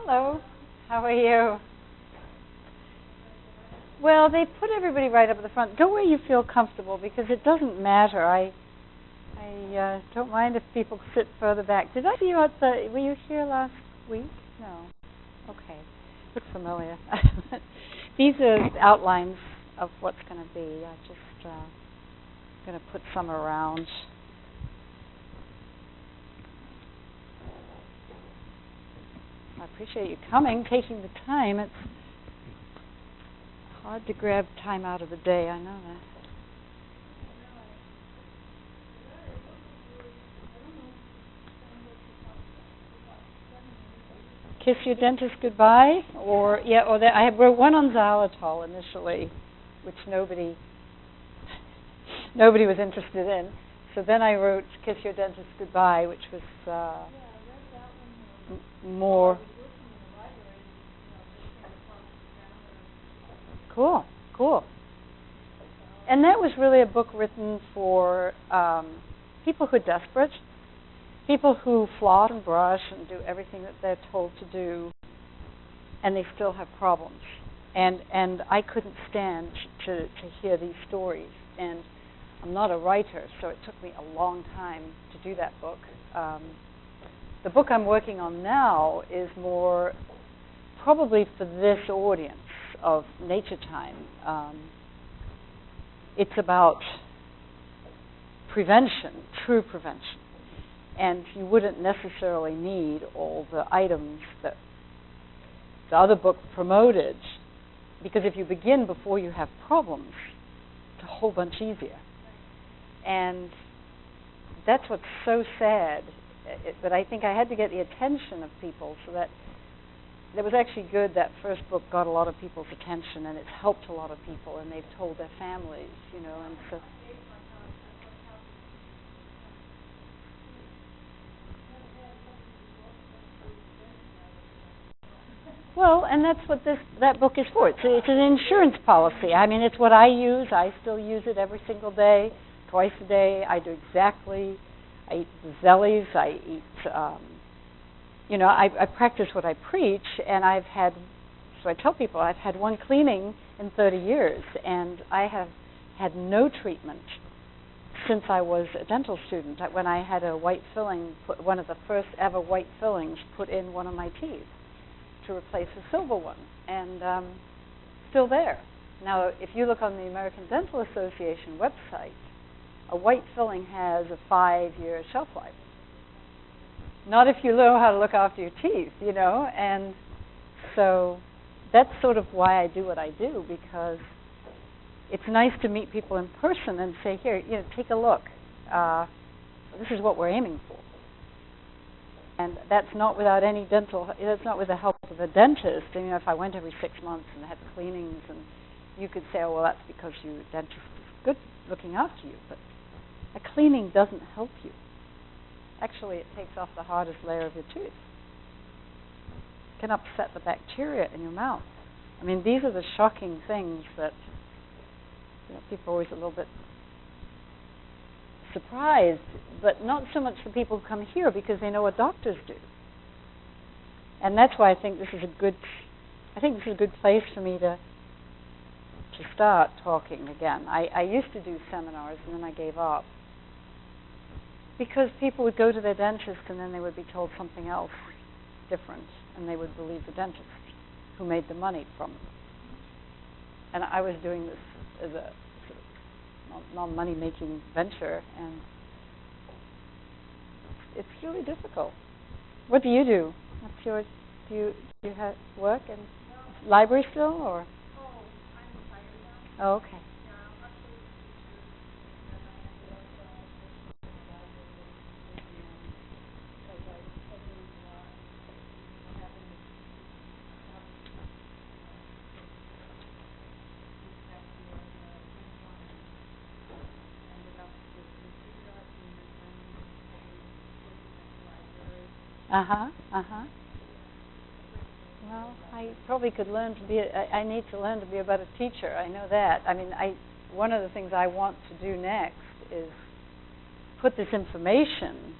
Hello. How are you? Well, they put everybody right up at the front. Go where you feel comfortable because it doesn't matter. I don't mind if people sit further back. Did I see you were you here last week? No. Okay. Look familiar. These are outlines of what's going to be. I just going to put some around. I appreciate you coming, taking the time. It's hard to grab time out of the day, I know that. Kiss your dentist goodbye, I wrote one on xylitol initially, which nobody was interested in. So then I wrote Kiss Your Dentist Goodbye, which was more. Cool. And that was really a book written for people who are desperate, people who floss and brush and do everything that they're told to do, and they still have problems. And I couldn't stand to hear these stories. And I'm not a writer, so it took me a long time to do that book. The book I'm working on now is more probably for this audience of Natur-Tyme. It's about prevention, true prevention. And you wouldn't necessarily need all the items that the other book promoted, because if you begin before you have problems, it's a whole bunch easier. And that's what's so sad, but I think I had to get the attention of people so that it was actually good that first book got a lot of people's attention, and it's helped a lot of people, and they've told their families, and so. Well, and that's what that book is for. It's an insurance policy. I mean, it's what I use. I still use it every single day, twice a day. I do exactly. I eat the Zellies. I eat. I practice what I preach, and so I tell people I've had one cleaning in 30 years, and I have had no treatment since I was a dental student. When I had a white filling, one of the first ever white fillings put in one of my teeth to replace a silver one, and still there. Now, if you look on the American Dental Association website, a white filling has a 5-year shelf life. Not if you know how to look after your teeth, and so that's sort of why I do what I do, because it's nice to meet people in person and say, here, take a look. This is what we're aiming for. And that's not without that's not with the help of a dentist. And, if I went every 6 months and had cleanings, and you could say, oh, well, that's because your dentist is good looking after you. But a cleaning doesn't help you. Actually, it takes off the hardest layer of your tooth. It can upset the bacteria in your mouth. I mean, these are the shocking things that people are always a little bit surprised, but not so much the people who come here because they know what doctors do. And that's why I think this is a good place for me to start talking again. I used to do seminars, and then I gave up because people would go to their dentist and then they would be told something else different, and they would believe the dentist who made the money from it. And I was doing this as a non-money-making venture, and it's really difficult. What do you do? What's yours? Do you have work in library still, or? Oh, okay. Well, I probably could learn to be. I need to learn to be a better teacher. I know that. I mean, one of the things I want to do next is put this information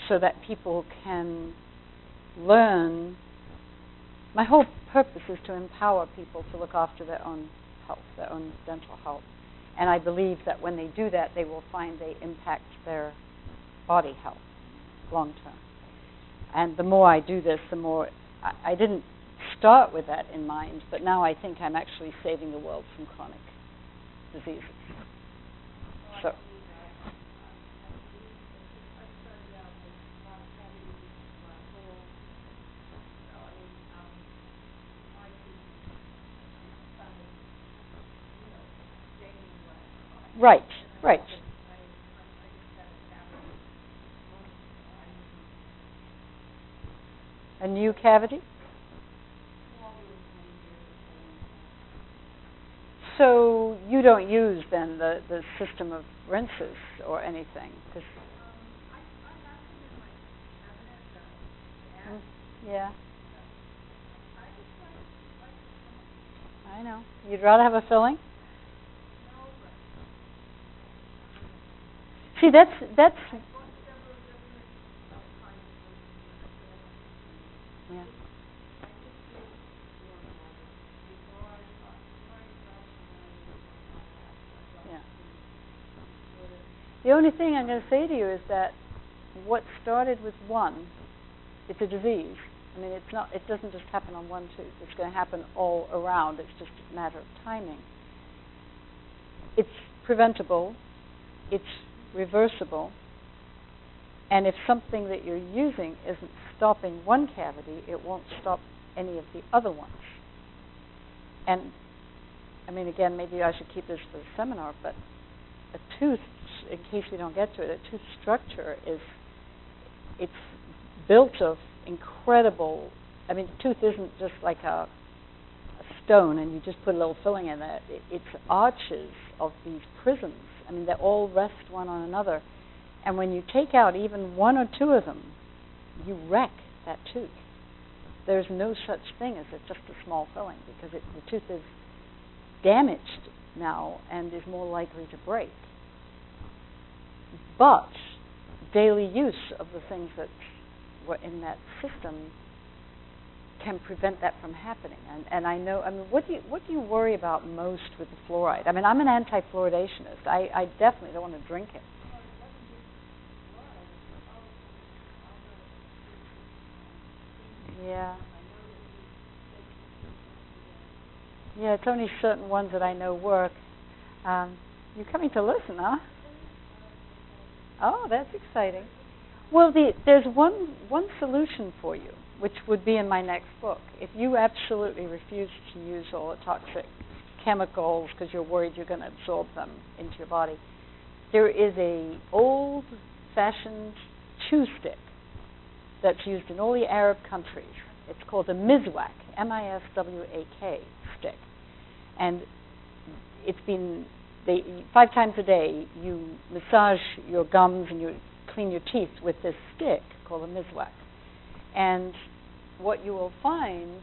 so that people can learn My whole purpose is to empower people to look after their own health, their own dental health. And I believe that when they do that, they will find they impact their body health long term. And the more I do this, the more I didn't start with that in mind, but now I think I'm actually saving the world from chronic diseases. So. Right, right. A new cavity? So you don't use then the system of rinses or anything? Yeah. I know. You'd rather have a filling? See, that's yeah. Yeah. The only thing I'm going to say to you is that what started with one, it's a disease. I mean, it's not. It doesn't just happen on one tooth. It's going to happen all around. It's just a matter of timing. It's preventable. It's reversible. And if something that you're using isn't stopping one cavity, it won't stop any of the other ones. And, I mean, again, maybe I should keep this for the seminar, but a tooth, in case we don't get to it, a tooth structure it's built of incredible, I mean, the tooth isn't just like a stone and you just put a little filling in there. It's arches of these prisms. I mean, they all rest one on another. And when you take out even one or two of them, you wreck that tooth. There's no such thing as just a small filling because the tooth is damaged now and is more likely to break. But daily use of the things that were in that system can prevent that from happening. And I know, I mean, what do you worry about most with the fluoride? I mean, I'm an anti-fluoridationist. I definitely don't want to drink it. Yeah. Yeah, it's only certain ones that I know work. You're coming to listen, huh? Oh, that's exciting. Well, there's one solution for you, which would be in my next book. If you absolutely refuse to use all the toxic chemicals because you're worried you're going to absorb them into your body, there is a old-fashioned chew stick that's used in all the Arab countries. It's called a miswak, M-I-S-W-A-K stick. And it's been, 5 times a day, you massage your gums and you clean your teeth with this stick called a miswak. And what you will find,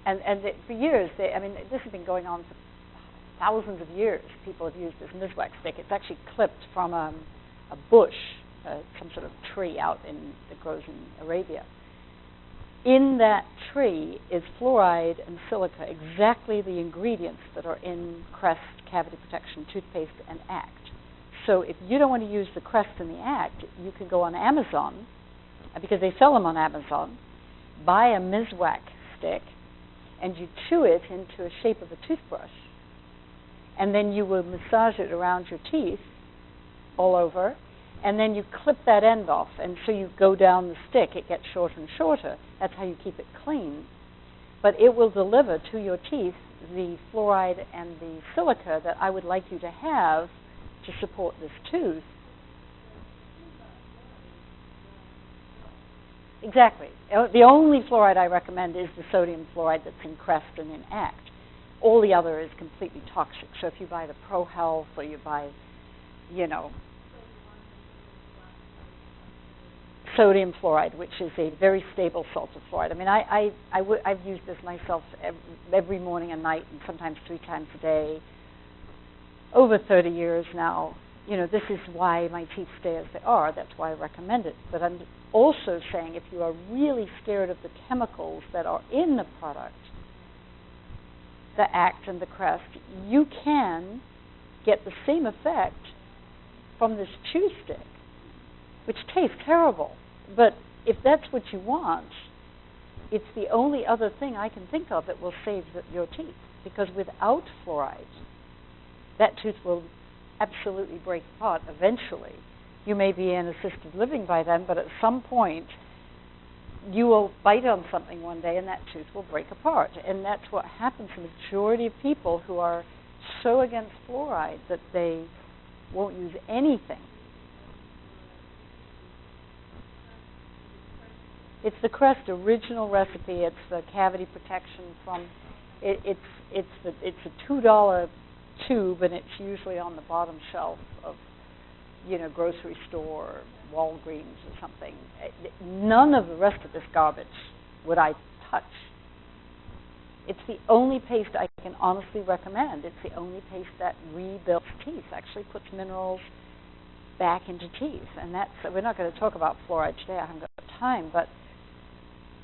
for years, I mean, this has been going on for thousands of years. People have used this miswak stick. It's actually clipped from a bush, some sort of tree that grows in Arabia. In that tree is fluoride and silica, exactly the ingredients that are in Crest Cavity Protection Toothpaste and Act. So if you don't want to use the Crest and the Act, you can go on Amazon, because they sell them on Amazon, buy a miswak stick, and you chew it into a shape of a toothbrush. And then you will massage it around your teeth all over, and then you clip that end off, and so you go down the stick. It gets shorter and shorter. That's how you keep it clean. But it will deliver to your teeth the fluoride and the silica that I would like you to have to support this tooth. Exactly. The only fluoride I recommend is the sodium fluoride that's in Crest and in Act. All the other is completely toxic. So if you buy the Pro Health or you buy, sodium fluoride, which is a very stable salt of fluoride. I mean, I've used this myself every morning and night and sometimes 3 times a day. Over 30 years now, this is why my teeth stay as they are. That's why I recommend it. But I'm also saying if you are really scared of the chemicals that are in the product, the Act and the Crest, you can get the same effect from this chew stick, which tastes terrible. But if that's what you want, it's the only other thing I can think of that will save your teeth. Because without fluoride, that tooth will absolutely break apart eventually. You may be in assisted living by then, but at some point, you will bite on something one day and that tooth will break apart. And that's what happens to the majority of people who are so against fluoride that they won't use anything. It's the Crest original recipe. It's the cavity protection from. It's a $2 tube, and it's usually on the bottom shelf of, grocery store, Walgreens or something. None of the rest of this garbage would I touch. It's the only paste I can honestly recommend. It's the only paste that rebuilds teeth, actually puts minerals back into teeth. And we're not going to talk about fluoride today. I haven't got time, but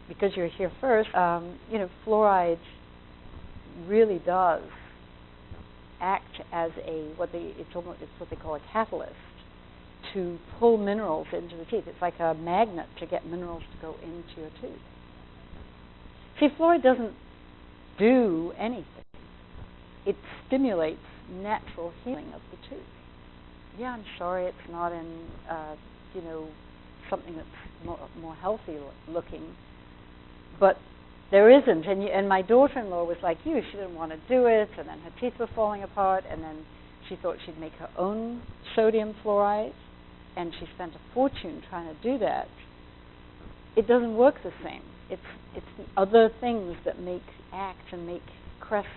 because you're here first, fluoride really does act as it's what they call a catalyst to pull minerals into the teeth. It's like a magnet to get minerals to go into your tooth. See, fluoride doesn't do anything. It stimulates natural healing of the tooth. Yeah, I'm sorry it's not in, something that's more healthy looking, but there isn't. And my daughter-in-law was like you. She didn't want to do it, and then her teeth were falling apart, and then she thought she'd make her own sodium fluoride, and she spent a fortune trying to do that. It doesn't work the same. It's the other things that make Act and make Crest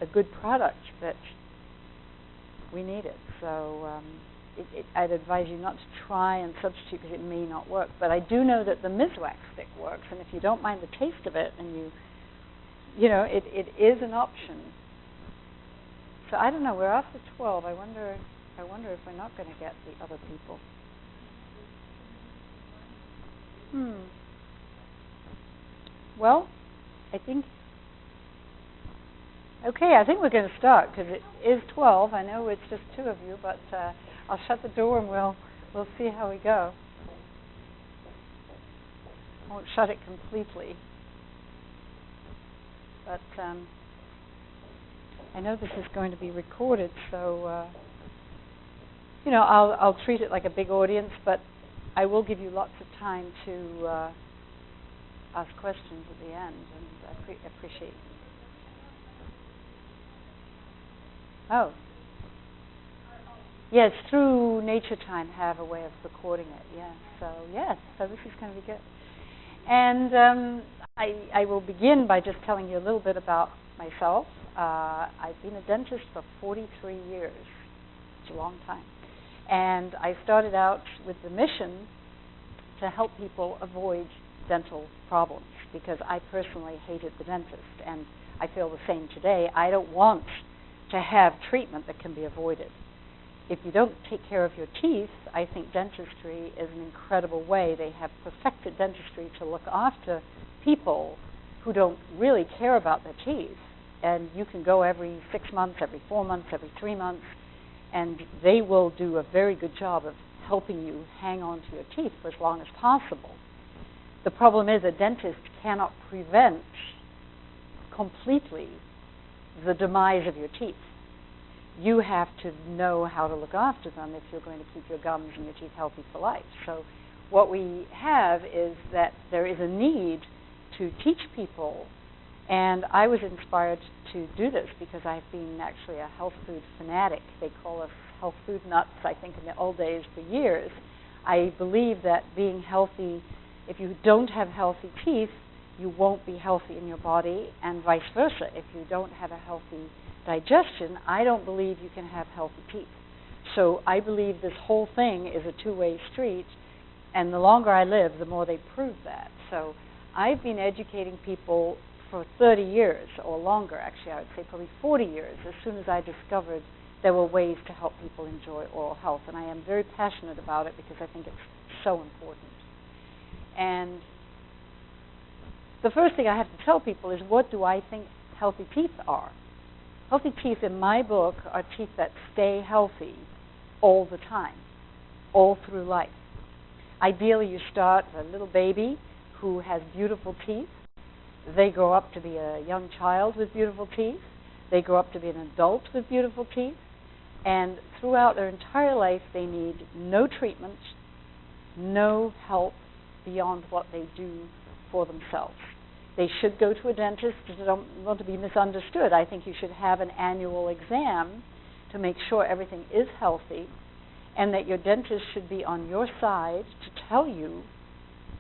a good product that we need it. So I'd advise you not to try and substitute because it may not work. But I do know that the Miswax stick works, and if you don't mind the taste of it, and it is an option. So I don't know. We're after 12. I wonder if we're not going to get the other people. Well, I think we're going to start because it is 12. I know it's just two of you, but I'll shut the door and we'll see how we go. I won't shut it completely, but I know this is going to be recorded, so I'll treat it like a big audience, but I will give you lots of time to ask questions at the end, and I appreciate it. Oh. Yes, through Natur-Tyme have a way of recording it, yes. So this is going to be good. And I will begin by just telling you a little bit about myself. I've been a dentist for 43 years. It's a long time. And I started out with the mission to help people avoid dental problems because I personally hated the dentist, and I feel the same today. I don't want to have treatment that can be avoided. If you don't take care of your teeth, I think dentistry is an incredible way. They have perfected dentistry to look after people who don't really care about their teeth. And you can go every 6 months, every 4 months, every 3 months, and they will do a very good job of helping you hang on to your teeth for as long as possible. The problem is a dentist cannot prevent completely the demise of your teeth. You have to know how to look after them if you're going to keep your gums and your teeth healthy for life. So what we have is that there is a need to teach people, and I was inspired to do this because I've been actually a health food fanatic. They call us health food nuts, I think, in the old days for years. I believe that being healthy, if you don't have healthy teeth, you won't be healthy in your body, and vice versa. If you don't have a healthy digestion, I don't believe you can have healthy teeth. So I believe this whole thing is a two-way street, and the longer I live, the more they prove that. So I've been educating people for 30 years or longer, actually I would say probably 40 years, as soon as I discovered there were ways to help people enjoy oral health. And I am very passionate about it because I think it's so important. And the first thing I have to tell people is, what do I think healthy teeth are? Healthy teeth in my book are teeth that stay healthy all the time, all through life. Ideally, you start with a little baby who has beautiful teeth. They grow up to be a young child with beautiful teeth. They grow up to be an adult with beautiful teeth. And throughout their entire life, they need no treatment, no help beyond what they do for themselves. They should go to a dentist. I don't want to be misunderstood. I think you should have an annual exam to make sure everything is healthy, and that your dentist should be on your side to tell you,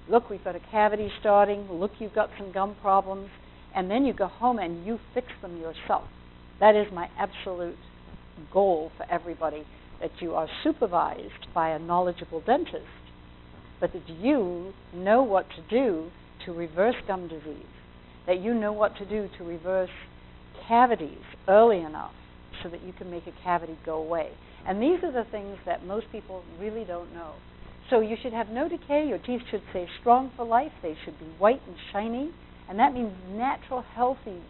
look, we've got a cavity starting, look, you've got some gum problems, and then you go home and you fix them yourself. That is my absolute goal for everybody, that you are supervised by a knowledgeable dentist, but that you know what to do to reverse gum disease, that you know what to do to reverse cavities early enough so that you can make a cavity go away. And these are the things that most people really don't know. So you should have no decay. Your teeth should stay strong for life. They should be white and shiny. And that means natural, healthy,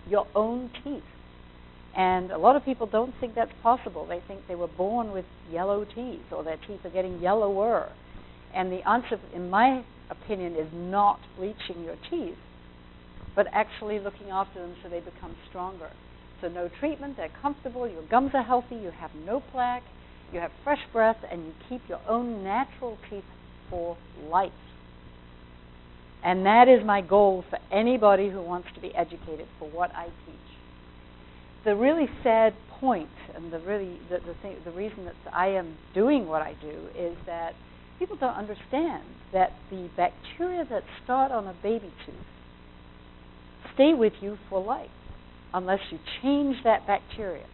your own teeth. And a lot of people don't think that's possible. They think they were born with yellow teeth, or their teeth are getting yellower. And the answer, in my opinion, is not bleaching your teeth, but actually looking after them so they become stronger. So no treatment, they're comfortable, your gums are healthy, you have no plaque, you have fresh breath, and you keep your own natural teeth for life. And that is my goal for anybody who wants to be educated for what I teach. The really sad point, and the reason that I am doing what I do, is that people don't understand that the bacteria that start on a baby tooth stay with you for life unless you change that bacteria.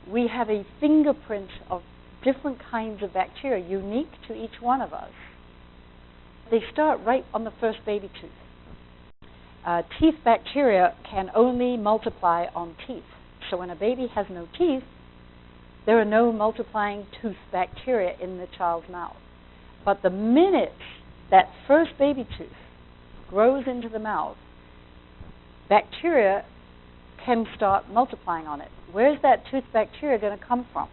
We have a fingerprint of different kinds of bacteria unique to each one of us. They start right on the first baby tooth. Teeth bacteria can only multiply on teeth. So when a baby has no teeth, there are no multiplying tooth bacteria in the child's mouth. But the minute that first baby tooth grows into the mouth, bacteria can start multiplying on it. Where's that tooth bacteria going to come from?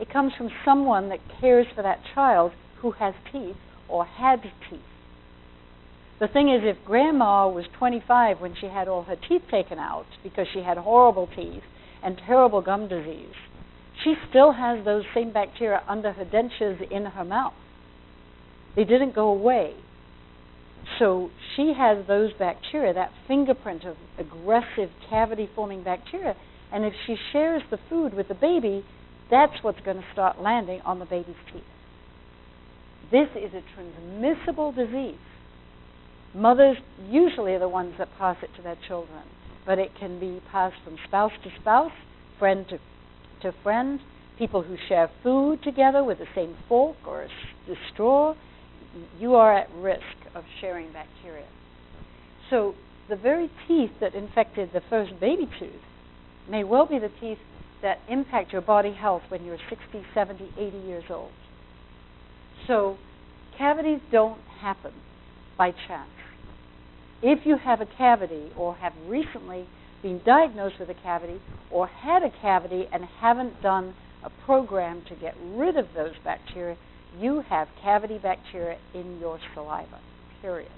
It comes from someone that cares for that child who has teeth or had teeth. The thing is, if Grandma was 25 when she had all her teeth taken out because she had horrible teeth and terrible gum disease, she still has those same bacteria under her dentures in her mouth. They didn't go away. So she has those bacteria, that fingerprint of aggressive cavity-forming bacteria, and if she shares the food with the baby, that's what's going to start landing on the baby's teeth. This is a transmissible disease. Mothers usually are the ones that pass it to their children, but it can be passed from spouse to spouse, friend to friend, people who share food together with the same fork or the straw. You are at risk of sharing bacteria. So the very teeth that infected the first baby tooth may well be the teeth that impact your body health when you're 60, 70, 80 years old. So cavities don't happen by chance. If you have a cavity or have recently been diagnosed with a cavity or had a cavity and haven't done a program to get rid of those bacteria, you have cavity bacteria in your saliva, period.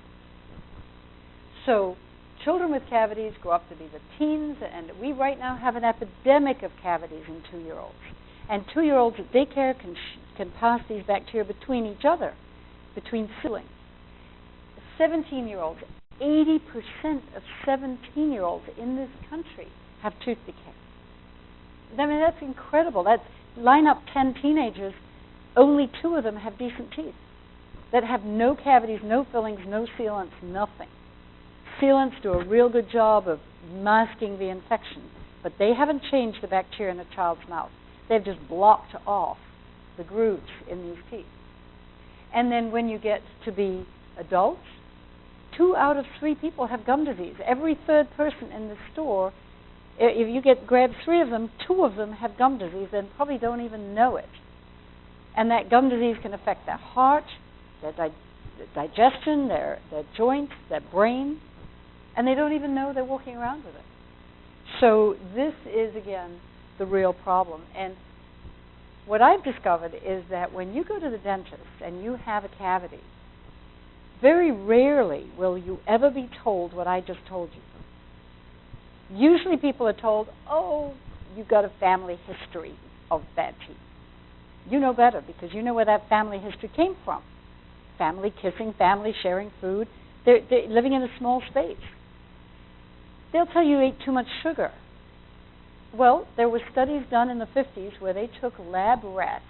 So children with cavities grow up to be the teens, and we right now have an epidemic of cavities in 2-year-olds. And 2-year-olds at daycare can pass these bacteria between each other, between siblings. 17-year-olds, 80% of 17-year-olds in this country have tooth decay. I mean, that's incredible. Line up 10 teenagers, only 2 of them have decent teeth that have no cavities, no fillings, no sealants, nothing. Sealants do a real good job of masking the infection, but they haven't changed the bacteria in a child's mouth. They've just blocked off the grooves in these teeth. And then when you get to be adults, 2 out of 3 people have gum disease. Every 3rd person in the store If you grab 3 of them, 2 of them have gum disease and probably don't even know it. And that gum disease can affect their heart, their digestion, their joints, their brain, and they don't even know they're walking around with it. So this is, again, the real problem. And what I've discovered is that when you go to the dentist and you have a cavity, very rarely will you ever be told what I just told you. Usually people are told, oh, you've got a family history of bad teeth. You know better because you know where that family history came from. Family kissing, family sharing food. They're living in a small space. They'll tell you ate too much sugar. Well, there were studies done in the 50s where they took lab rats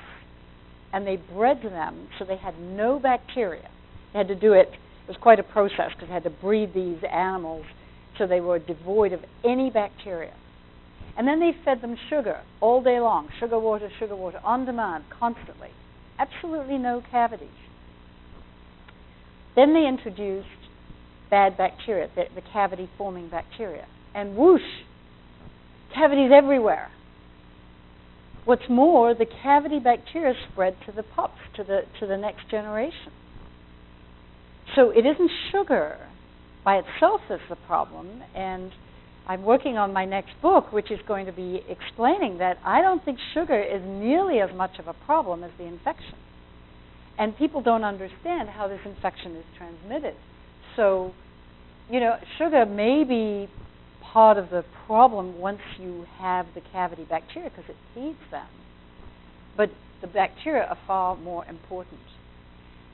and they bred them so they had no bacteria. They had to do it. It was quite a process because they had to breed these animals so they were devoid of any bacteria. And then they fed them sugar all day long, sugar water, on demand, constantly. Absolutely no cavities. Then they introduced bad bacteria, the cavity-forming bacteria. And whoosh, cavities everywhere. What's more, the cavity bacteria spread to the pups, to the next generation. So it isn't sugar by itself that's the problem, and I'm working on my next book, which is going to be explaining that I don't think sugar is nearly as much of a problem as the infection. And people don't understand how this infection is transmitted. So, you know, sugar may be part of the problem once you have the cavity bacteria because it feeds them. But the bacteria are far more important.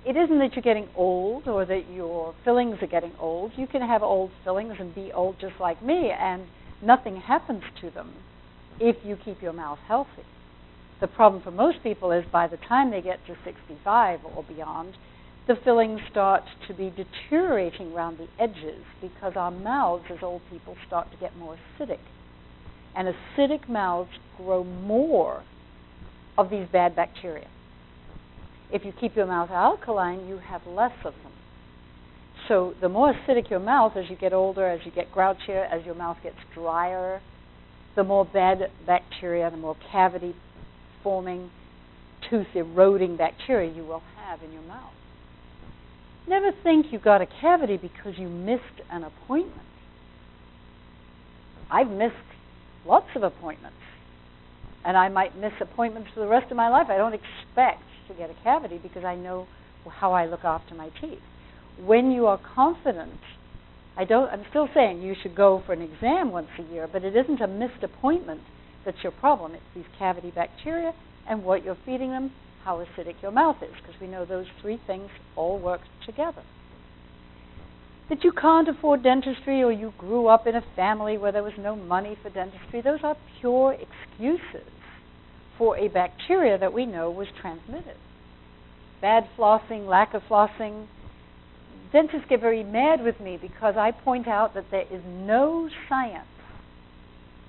It isn't that you're getting old or that your fillings are getting old. You can have old fillings and be old just like me, and nothing happens to them if you keep your mouth healthy. The problem for most people is by the time they get to 65 or beyond, the fillings start to be deteriorating around the edges because our mouths, as old people, start to get more acidic. And acidic mouths grow more of these bad bacteria. If you keep your mouth alkaline, you have less of them. So the more acidic your mouth as you get older, as you get grouchier, as your mouth gets drier, the more bad bacteria, the more cavity-forming, tooth-eroding bacteria you will have in your mouth. Never think you got a cavity because you missed an appointment. I've missed lots of appointments, and I might miss appointments for the rest of my life. I don't expect to get a cavity because I know how I look after my teeth. When you are confident, I'm still saying you should go for an exam once a year, but it isn't a missed appointment that's your problem. It's these cavity bacteria and what you're feeding them, how acidic your mouth is, because we know those 3 things all work together. That you can't afford dentistry or you grew up in a family where there was no money for dentistry, those are pure excuses for a bacteria that we know was transmitted. Bad flossing, lack of flossing. Dentists get very mad with me because I point out that there is no science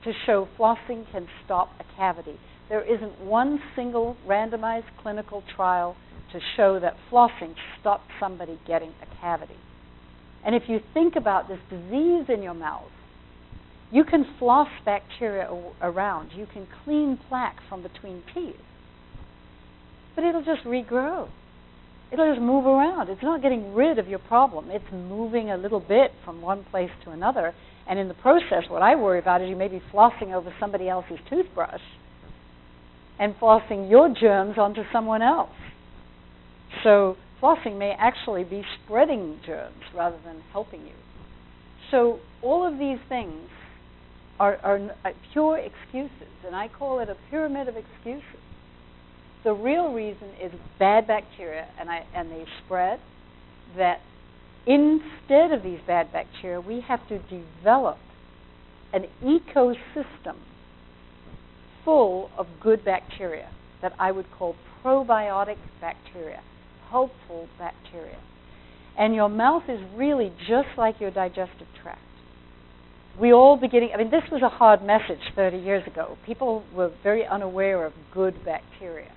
to show flossing can stop a cavity. There isn't one single randomized clinical trial to show that flossing stopped somebody getting a cavity. And if you think about this disease in your mouth, you can floss bacteria around. You can clean plaque from between teeth. But it'll just regrow. It'll just move around. It's not getting rid of your problem. It's moving a little bit from one place to another. And in the process, what I worry about is you may be flossing over somebody else's toothbrush and flossing your germs onto someone else. So flossing may actually be spreading germs rather than helping you. So all of these things are pure excuses, and I call it a pyramid of excuses. The real reason is bad bacteria, and they spread, that instead of these bad bacteria, we have to develop an ecosystem full of good bacteria that I would call probiotic bacteria, helpful bacteria. And your mouth is really just like your digestive tract. This was a hard message 30 years ago. People were very unaware of good bacteria.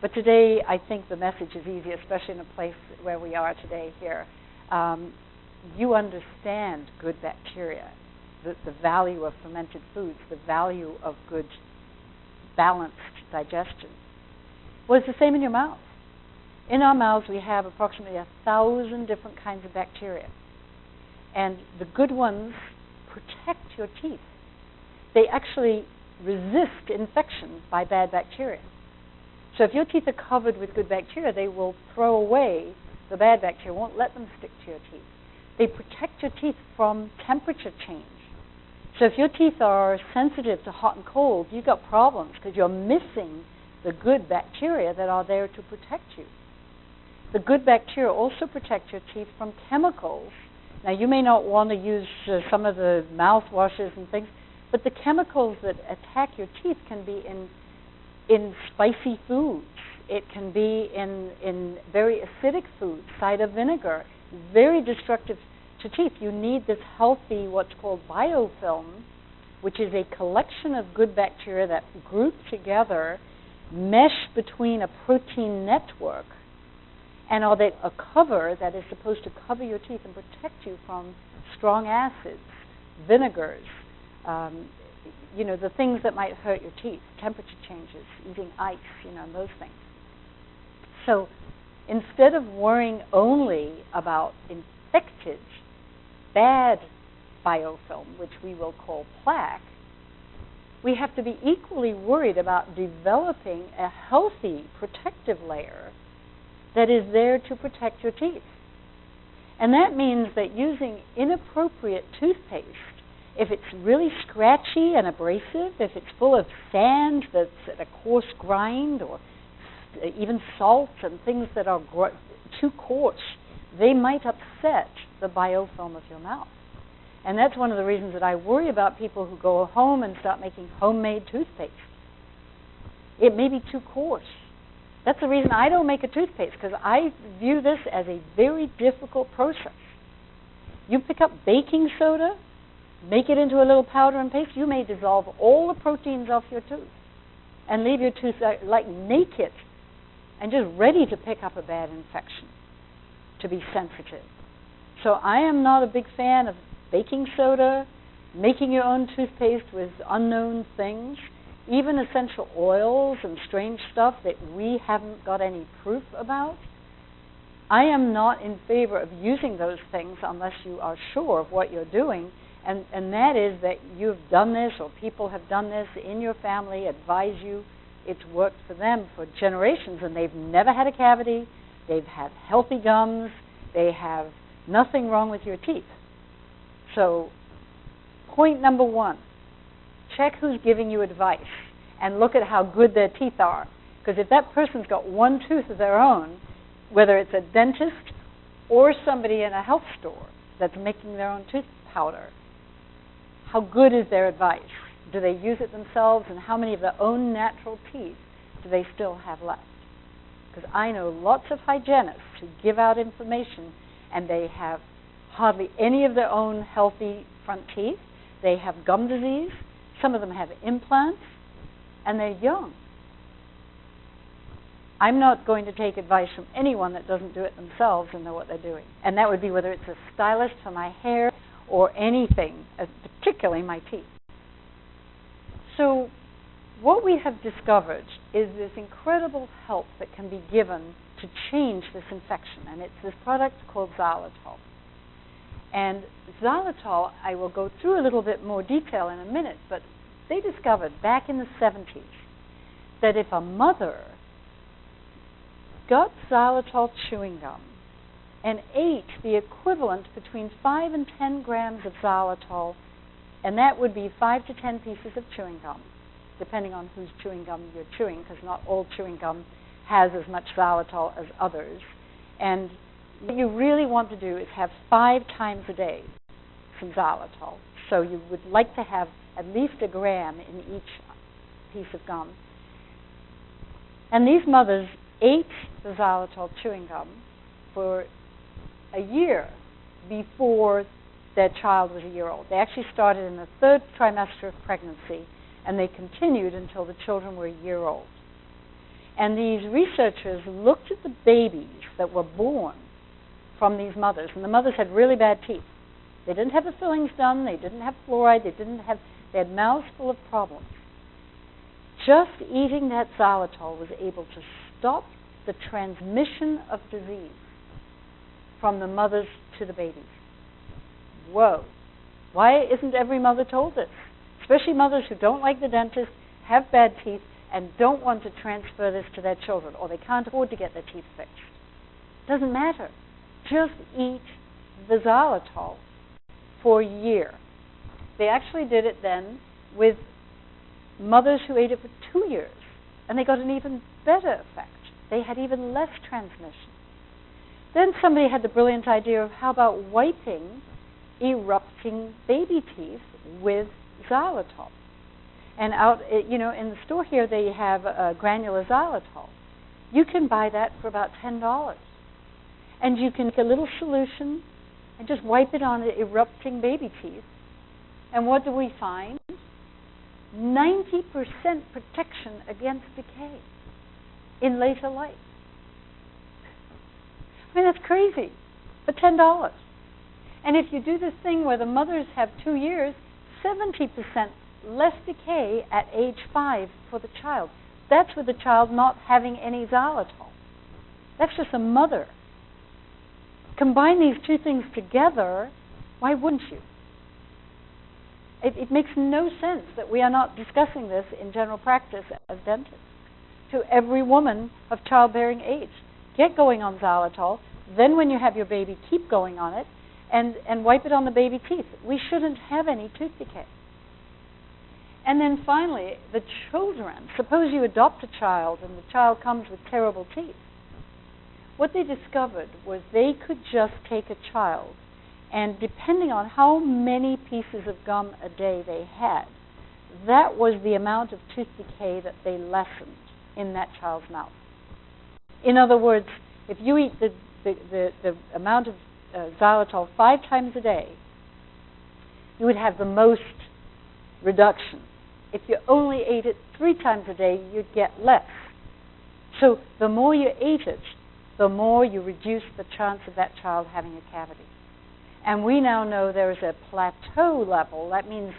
But today, I think the message is easy, especially in a place where we are today here. You understand good bacteria. the value of fermented foods, the value of good, balanced digestion. Well, it's the same in your mouth. In our mouths, we have approximately 1,000 different kinds of bacteria. And the good ones protect your teeth. They actually resist infection by bad bacteria. So if your teeth are covered with good bacteria, they will throw away the bad bacteria, won't let them stick to your teeth. They protect your teeth from temperature change. So if your teeth are sensitive to hot and cold, you've got problems because you're missing the good bacteria that are there to protect you. The good bacteria also protect your teeth from chemicals. Now, you may not want to use some of the mouthwashes and things, but the chemicals that attack your teeth can be in spicy foods. It can be in very acidic foods, cider vinegar, very destructive to teeth. You need this healthy, what's called biofilm, which is a collection of good bacteria that group together, mesh between a protein network, and are they a cover that is supposed to cover your teeth and protect you from strong acids, vinegars, the things that might hurt your teeth, temperature changes, eating ice, and those things. So instead of worrying only about infected, bad biofilm, which we will call plaque, we have to be equally worried about developing a healthy protective layer that is there to protect your teeth. And that means that using inappropriate toothpaste, if it's really scratchy and abrasive, if it's full of sand that's at a coarse grind, or even salts and things that are too coarse, they might upset the biofilm of your mouth. And that's one of the reasons that I worry about people who go home and start making homemade toothpaste. It may be too coarse. That's the reason I don't make a toothpaste, because I view this as a very difficult process. You pick up baking soda, make it into a little powder and paste, you may dissolve all the proteins off your tooth and leave your tooth like naked and just ready to pick up a bad infection, to be sensitive. So I am not a big fan of baking soda, making your own toothpaste with unknown things, even essential oils and strange stuff that we haven't got any proof about. I am not in favor of using those things unless you are sure of what you're doing, and that is that you've done this, or people have done this in your family, advise you, it's worked for them for generations, and they've never had a cavity, they've had healthy gums, they have nothing wrong with your teeth. So, point number one, check who's giving you advice and look at how good their teeth are. Because if that person's got one tooth of their own, whether it's a dentist or somebody in a health store that's making their own tooth powder, how good is their advice? Do they use it themselves, and how many of their own natural teeth do they still have left? Because I know lots of hygienists who give out information and they have hardly any of their own healthy front teeth. They have gum disease. Some of them have implants, and they're young. I'm not going to take advice from anyone that doesn't do it themselves and know what they're doing. And that would be whether it's a stylist for my hair or anything, particularly my teeth. So what we have discovered is this incredible help that can be given to change this infection, and it's this product called xylitol. And xylitol, I will go through a little bit more detail in a minute, but they discovered back in the 70s that if a mother got xylitol chewing gum and ate the equivalent between 5 and 10 grams of xylitol, and that would be 5 to 10 pieces of chewing gum, depending on whose chewing gum you're chewing, because not all chewing gum has as much xylitol as others. And what you really want to do is have 5 times a day some xylitol. So you would like to have at least a gram in each piece of gum. And these mothers ate the xylitol chewing gum for a year before their child was a year old. They actually started in the 3rd trimester of pregnancy, and they continued until the children were a year old. And these researchers looked at the babies that were born from these mothers, and the mothers had really bad teeth. They didn't have the fillings done. They didn't have fluoride. They had mouths full of problems. Just eating that xylitol was able to stop the transmission of disease from the mothers to the babies. Whoa. Why isn't every mother told this? Especially mothers who don't like the dentist, have bad teeth, and don't want to transfer this to their children, or they can't afford to get their teeth fixed. Doesn't matter. Just eat the xylitol for a year. They actually did it then with mothers who ate it for 2 years, and they got an even better effect. They had even less transmission. Then somebody had the brilliant idea of how about wiping erupting baby teeth with xylitol. And in the store here they have granular xylitol. You can buy that for about $10. And you can make a little solution and just wipe it on the erupting baby teeth. And what do we find? 90% protection against decay in later life. I mean, that's crazy, for $10. And if you do this thing where the mothers have 2 years, 70% less decay at age 5 for the child. That's with the child not having any xylitol. That's just a mother. Combine these two things together, why wouldn't you? It makes no sense that we are not discussing this in general practice as dentists. To every woman of childbearing age, get going on xylitol, then when you have your baby, keep going on it, and wipe it on the baby teeth. We shouldn't have any tooth decay. And then finally, the children. Suppose you adopt a child and the child comes with terrible teeth. What they discovered was they could just take a child, and depending on how many pieces of gum a day they had, that was the amount of tooth decay that they lessened in that child's mouth. In other words, if you eat the amount of xylitol 5 times a day, you would have the most reduction. If you only ate it 3 times a day, you'd get less. So the more you ate it, the more you reduce the chance of that child having a cavity. And we now know there is a plateau level. That means,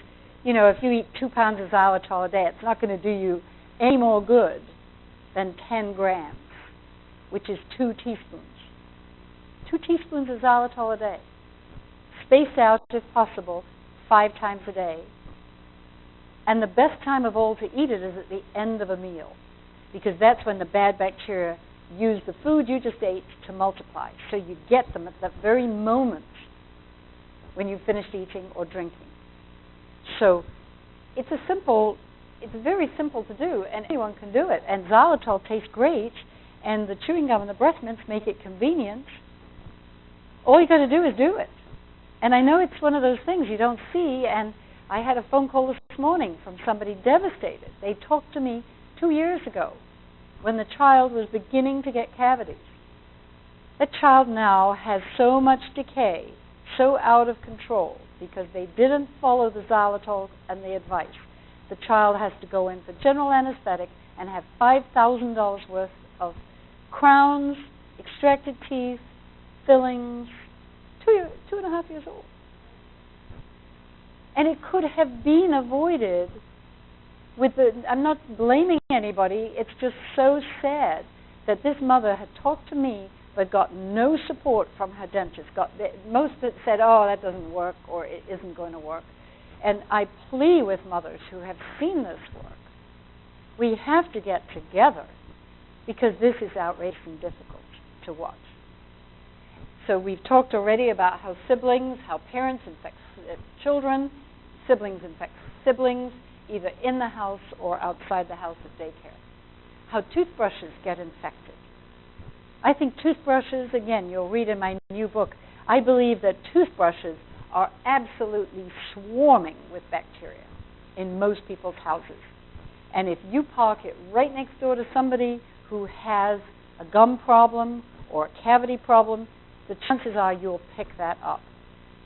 if you eat 2 pounds of xylitol a day, it's not going to do you any more good than 10 grams, which is 2 teaspoons. 2 teaspoons of xylitol a day. Spaced out, if possible, 5 times a day. And the best time of all to eat it is at the end of a meal, because that's when the bad bacteria use the food you just ate to multiply. So you get them at that very moment when you've finished eating or drinking. So it's very simple to do, and anyone can do it. And xylitol tastes great, and the chewing gum and the breath mints make it convenient. All you got to do is do it. And I know it's one of those things you don't see, and I had a phone call this morning from somebody devastated. They talked to me 2 years ago when the child was beginning to get cavities. The child now has so much decay, so out of control, because they didn't follow the xylitol and the advice. The child has to go in for general anesthetic and have $5,000 worth of crowns, extracted teeth, fillings, 2.5 years old. And it could have been avoided with I'm not blaming anybody, it's just so sad that this mother had talked to me but got no support from her dentist. Most of it said, oh, that doesn't work, or it isn't going to work. And I plea with mothers who have seen this work, we have to get together, because this is outrageously difficult to watch. So we've talked already about how parents infect children, siblings infect siblings, either in the house or outside the house at daycare. How toothbrushes get infected. I think toothbrushes, again, you'll read in my new book, I believe that toothbrushes are absolutely swarming with bacteria in most people's houses. And if you park it right next door to somebody who has a gum problem or a cavity problem, the chances are you'll pick that up.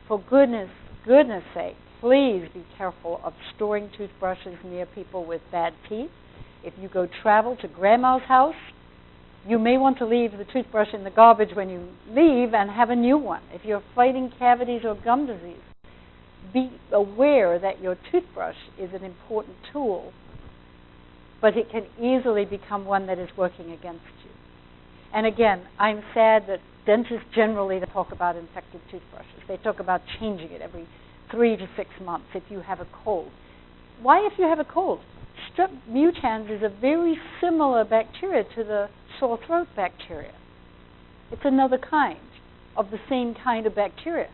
For goodness sake, please be careful of storing toothbrushes near people with bad teeth. If you go travel to grandma's house, You may want to leave the toothbrush in the garbage when you leave and have a new one. If you're fighting cavities or gum disease, be aware that your toothbrush is an important tool, but it can easily become one that is working against you. And again, I'm sad that dentists generally talk about infected toothbrushes. They talk about changing it every 3 to 6 months if you have a cold. Why if you have a cold? Strep mutans is a very similar bacteria to the sore throat bacteria. It's another kind of the same kind of bacteria.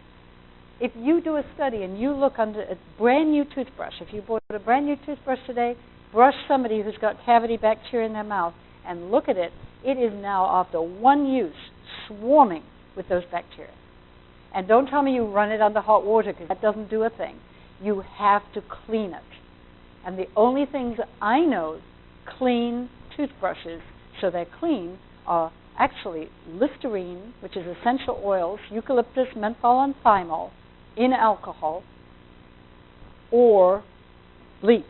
If you do a study and you look under a brand new toothbrush, if you bought a brand new toothbrush today, brush somebody who's got cavity bacteria in their mouth and look at it, it is now, after one use, swarming with those bacteria. And don't tell me you run it under hot water, because that doesn't do a thing. You have to clean it. And the only things I know clean toothbrushes so they're clean are actually Listerine, which is essential oils, eucalyptus, menthol, and thymol in alcohol, or bleach.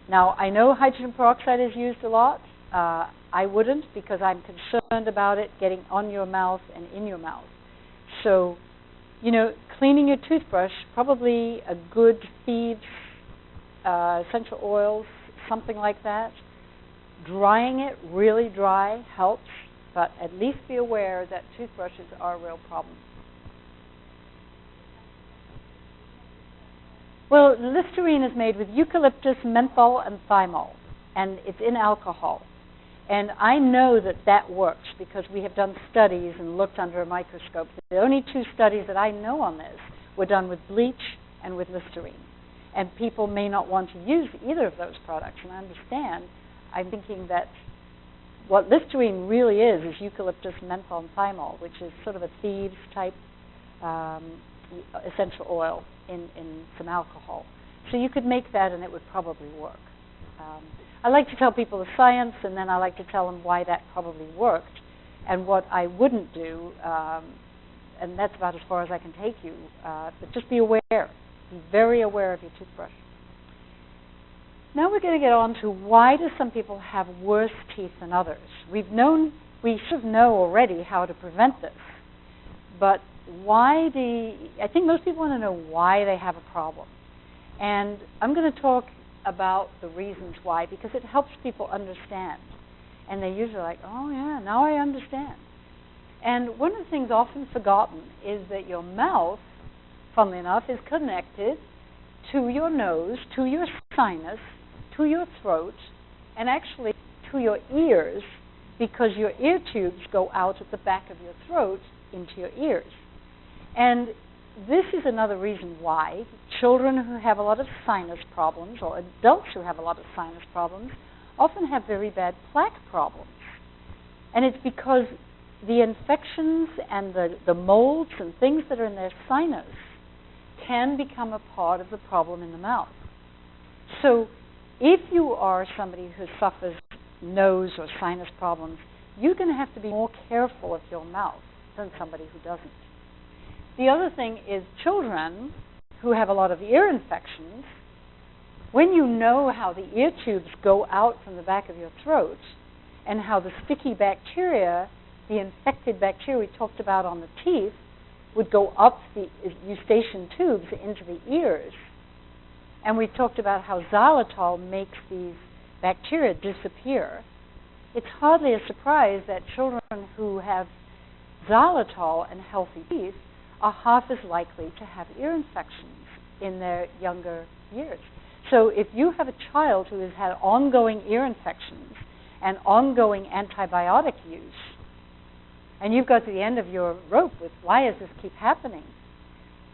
Now, I know hydrogen peroxide is used a lot. I wouldn't, because I'm concerned about it getting on your mouth and in your mouth. So, cleaning your toothbrush, probably a good Thieves essential oils, something like that. Drying it really dry helps, but at least be aware that toothbrushes are a real problem. Well, Listerine is made with eucalyptus, menthol, and thymol, and it's in alcohol. And I know that that works because we have done studies and looked under a microscope. The only 2 studies that I know on this were done with bleach and with Listerine. And people may not want to use either of those products, and I understand. I'm thinking that what Listerine really is eucalyptus, menthol, and thymol, which is sort of a Thieves type essential oil in some alcohol. So you could make that and it would probably work. I like to tell people the science, and then I like to tell them why that probably worked and what I wouldn't do, and that's about as far as I can take you. But just be aware. Be very aware of your toothbrush. Now we're going to get on to why do some people have worse teeth than others. We sort of know already how to prevent this, but I think most people want to know why they have a problem. And I'm going to talk about the reasons why, because it helps people understand. And they're usually like, oh yeah, now I understand. And one of the things often forgotten is that your mouth, funnily enough, is connected to your nose, to your sinus, to your throat, and actually to your ears, because your ear tubes go out at the back of your throat into your ears. And this is another reason why children who have a lot of sinus problems, or adults who have a lot of sinus problems, often have very bad plaque problems. And it's because the infections and the molds and things that are in their sinus can become a part of the problem in the mouth. So if you are somebody who suffers nose or sinus problems, you're going to have to be more careful of your mouth than somebody who doesn't. The other thing is children who have a lot of ear infections, when you know how the ear tubes go out from the back of your throat and how the sticky bacteria, the infected bacteria we talked about on the teeth, would go up the eustachian tubes into the ears, and we talked about how xylitol makes these bacteria disappear, it's hardly a surprise that children who have xylitol and healthy teeth are half as likely to have ear infections in their younger years. So if you have a child who has had ongoing ear infections and ongoing antibiotic use, and you've got to the end of your rope with, why does this keep happening?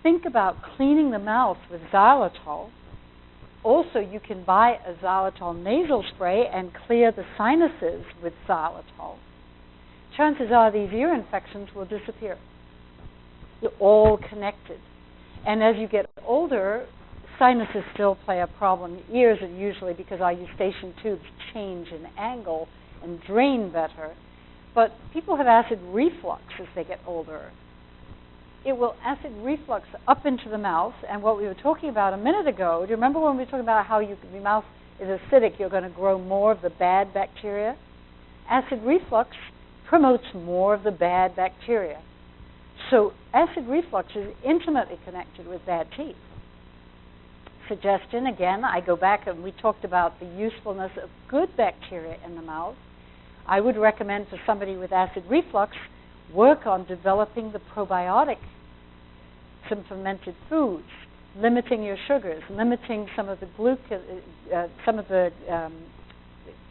Think about cleaning the mouth with xylitol. Also, you can buy a xylitol nasal spray and clear the sinuses with xylitol. Chances are these ear infections will disappear. They're all connected. And as you get older, sinuses still play a problem. Ears are usually because our eustachian tubes change in angle and drain better. But people have acid reflux as they get older. It will acid reflux up into the mouth, and what we were talking about a minute ago, do you remember when we were talking about how your mouth is acidic, you're going to grow more of the bad bacteria? Acid reflux promotes more of the bad bacteria. So acid reflux is intimately connected with bad teeth. Suggestion, again, I go back and we talked about the usefulness of good bacteria in the mouth. I would recommend for somebody with acid reflux, work on developing the probiotic, some fermented foods, limiting your sugars, limiting some of the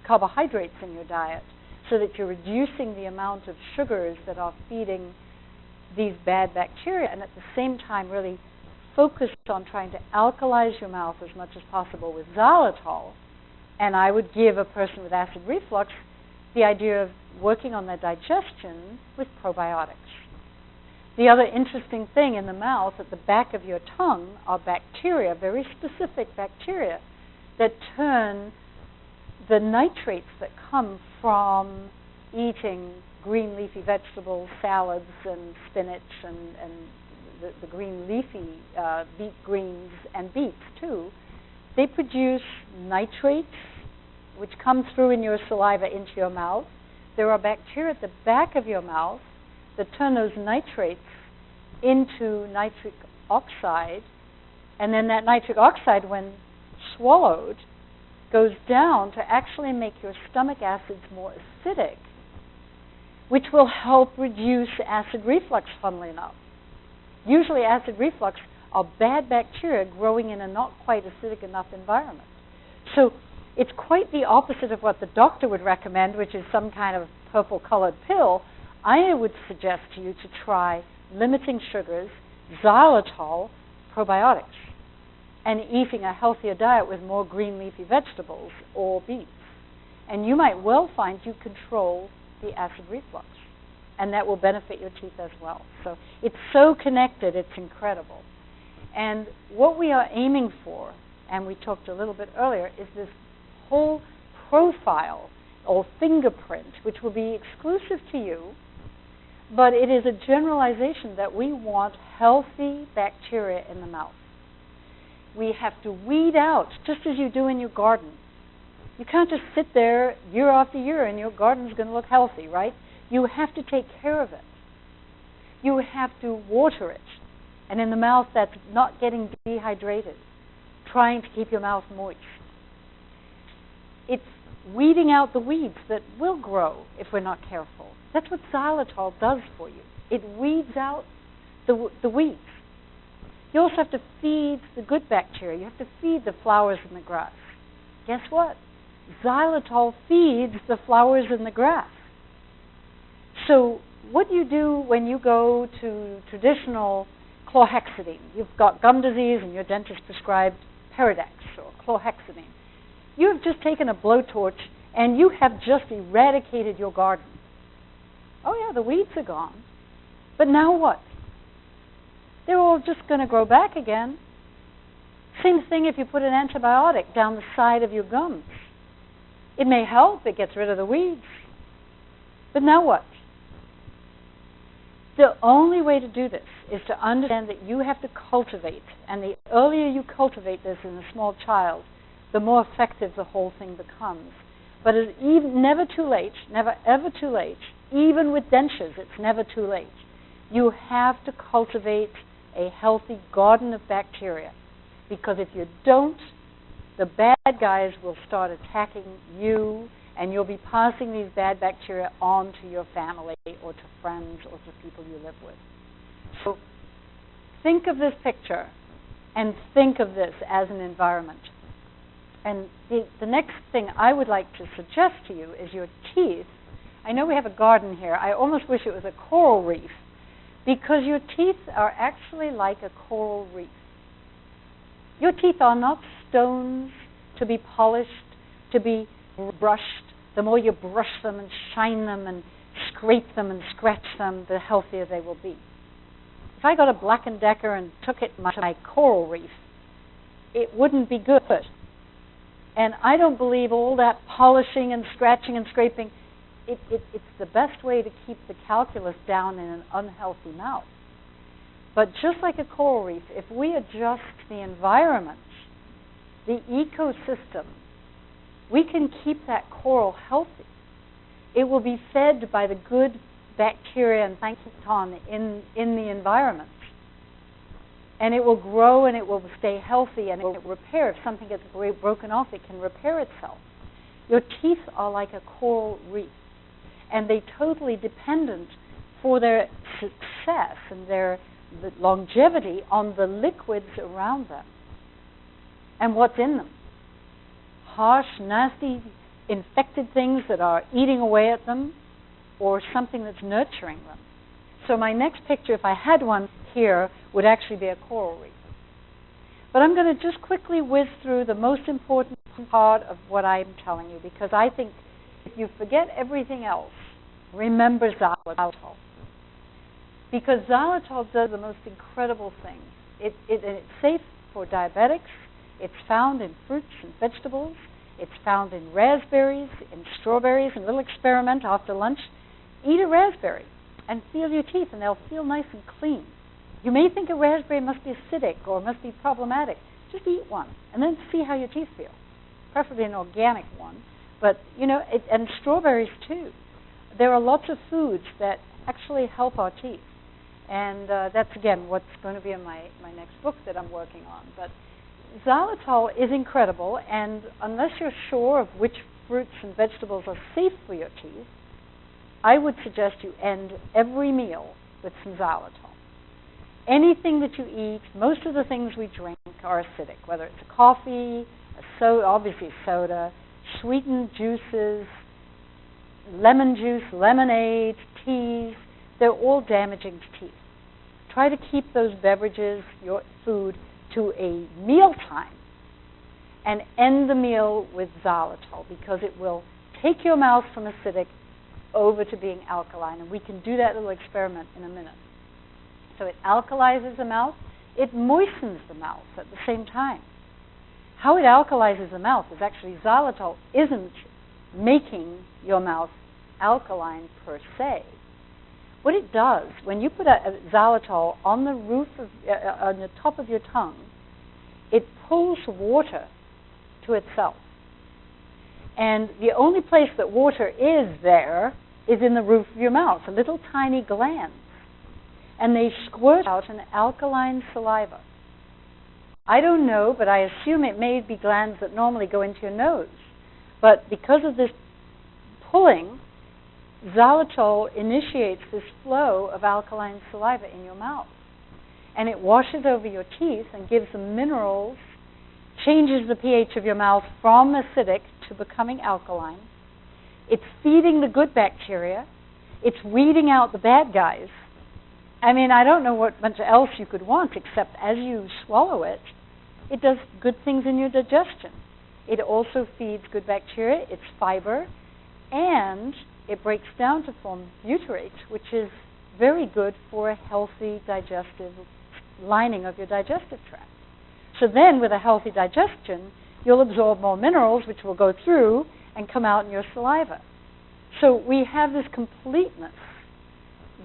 carbohydrates in your diet, so that you're reducing the amount of sugars that are feeding these bad bacteria, and at the same time really focus on trying to alkalize your mouth as much as possible with xylitol. And I would give a person with acid reflux the idea of working on their digestion with probiotics. The other interesting thing in the mouth, at the back of your tongue, are bacteria, very specific bacteria, that turn the nitrates that come from eating green leafy vegetables, salads, and spinach, and the green leafy beet greens and beets too. They produce nitrates, which come through in your saliva into your mouth. There are bacteria at the back of your mouth that turn those nitrates into nitric oxide, and then that nitric oxide, when swallowed, goes down to actually make your stomach acids more acidic, which will help reduce acid reflux, funnily enough. Usually acid reflux are bad bacteria growing in a not quite acidic enough environment. So it's quite the opposite of what the doctor would recommend, which is some kind of purple-colored pill. I would suggest to you to try limiting sugars, xylitol, probiotics, and eating a healthier diet with more green leafy vegetables or beets. And you might well find you control the acid reflux, and that will benefit your teeth as well. So it's so connected, it's incredible. And what we are aiming for, and we talked a little bit earlier, is this whole profile or fingerprint, which will be exclusive to you, but it is a generalization that we want healthy bacteria in the mouth. We have to weed out, just as you do in your garden. You can't just sit there year after year and your garden's going to look healthy, right? You have to take care of it. You have to water it. And in the mouth, that's not getting dehydrated, trying to keep your mouth moist. It's weeding out the weeds that will grow if we're not careful. That's what xylitol does for you. It weeds out the weeds. You also have to feed the good bacteria. You have to feed the flowers in the grass. Guess what? Xylitol feeds the flowers in the grass. So what do you do when you go to traditional chlorhexidine? You've got gum disease and your dentist prescribed Peridex or chlorhexidine. You have just taken a blowtorch and you have just eradicated your garden. Oh yeah, the weeds are gone. But now what? They're all just going to grow back again. Same thing if you put an antibiotic down the side of your gums. It may help, it gets rid of the weeds. But now what? The only way to do this is to understand that you have to cultivate. And the earlier you cultivate this in a small child, the more effective the whole thing becomes. But it's never too late, never ever too late. Even with dentures, it's never too late. You have to cultivate a healthy garden of bacteria. Because if you don't, the bad guys will start attacking you, and you'll be passing these bad bacteria on to your family or to friends or to people you live with. So think of this picture and think of this as an environment. And the next thing I would like to suggest to you is your teeth. I know we have a garden here. I almost wish it was a coral reef, because your teeth are actually like a coral reef. Your teeth are not stones to be polished, to be brushed. The more you brush them and shine them and scrape them and scratch them, the healthier they will be. If I got a Black & Decker and took it to my coral reef, it wouldn't be good. And I don't believe all that polishing and scratching and scraping, it's the best way to keep the calculus down in an unhealthy mouth. But just like a coral reef, if we adjust the environment, the ecosystem, we can keep that coral healthy. it will be fed by the good bacteria and plankton in the environment. And it will grow and it will stay healthy and it will repair. If something gets broken off, it can repair itself. Your teeth are like a coral reef, and they're totally dependent for their success and their longevity on the liquids around them and what's in them. Harsh, nasty, infected things that are eating away at them, or something that's nurturing them. So my next picture, if I had one here, would actually be a coral reef. But I'm going to just quickly whiz through the most important part of what I'm telling you, because I think if you forget everything else, remember xylitol. Because xylitol does the most incredible things. It's safe for diabetics. It's found in fruits and vegetables. It's found in raspberries, in strawberries. And a little experiment after lunch. Eat a raspberry and feel your teeth, and they'll feel nice and clean. You may think a raspberry must be acidic or must be problematic. Just eat one and then see how your teeth feel. Preferably an organic one. But, and strawberries too. There are lots of foods that actually help our teeth. And that's, again, what's going to be in my next book that I'm working on. But xylitol is incredible, and unless you're sure of which fruits and vegetables are safe for your teeth, I would suggest you end every meal with some xylitol. Anything that you eat, most of the things we drink are acidic, whether it's a coffee, a soda, obviously soda, sweetened juices, lemon juice, lemonade, teas. They're all damaging to teeth. Try to keep those beverages, your food, to a mealtime and end the meal with xylitol, because it will take your mouth from acidic over to being alkaline. And we can do that little experiment in a minute. So it alkalizes the mouth. It moistens the mouth at the same time. How it alkalizes the mouth is actually xylitol isn't making your mouth alkaline per se. What it does, when you put a xylitol on the roof of, on the top of your tongue, it pulls water to itself. And the only place that water is there is in the roof of your mouth, a little tiny glands. And they squirt out an alkaline saliva. I don't know, but I assume it may be glands that normally go into your nose. But because of this pulling, xylitol initiates this flow of alkaline saliva in your mouth. And it washes over your teeth and gives them minerals, changes the pH of your mouth from acidic to becoming alkaline. It's feeding the good bacteria. It's weeding out the bad guys. I mean, I don't know what much else you could want, except as you swallow it, it does good things in your digestion. It also feeds good bacteria. It's fiber. And it breaks down to form butyrate, which is very good for a healthy digestive lining of your digestive tract. So then, with a healthy digestion, you'll absorb more minerals, which will go through and come out in your saliva. So we have this completeness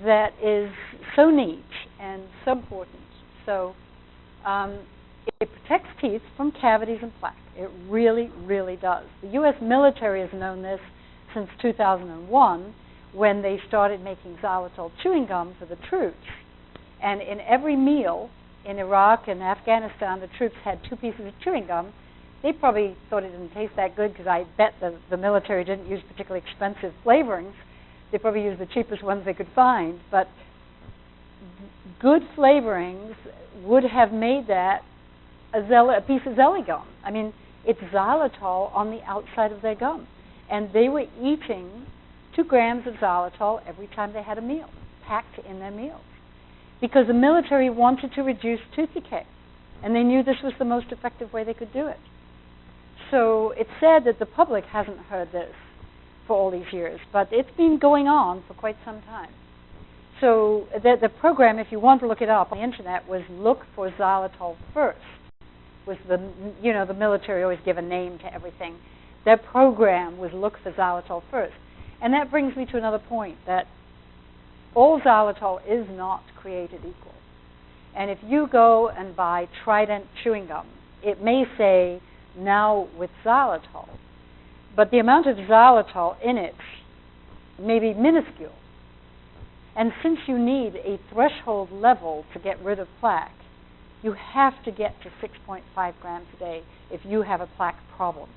that is so neat and so important. So it protects teeth from cavities and plaque. It really, really does. The U.S. military has known this since 2001, when they started making xylitol chewing gum for the troops. And in every meal in Iraq and Afghanistan, the troops had 2 pieces of chewing gum. They probably thought it didn't taste that good, because I bet the military didn't use particularly expensive flavorings. They probably used the cheapest ones they could find. But good flavorings would have made that a piece of Zellie gum. I mean, it's xylitol on the outside of their gum. And they were eating 2 grams of xylitol every time they had a meal, packed in their meals. Because the military wanted to reduce tooth decay. And they knew this was the most effective way they could do it. So it's sad that the public hasn't heard this for all these years. But it's been going on for quite some time. So the program, if you want to look it up on the internet, was Look for Xylitol First. Was the military always give a name to everything. Their program was Look for Xylitol First. And that brings me to another point, that all xylitol is not created equal. And if you go and buy Trident chewing gum, it may say, now with xylitol. But the amount of xylitol in it maybe minuscule. And since you need a threshold level to get rid of plaque, you have to get to 6.5 grams a day if you have a plaque problem.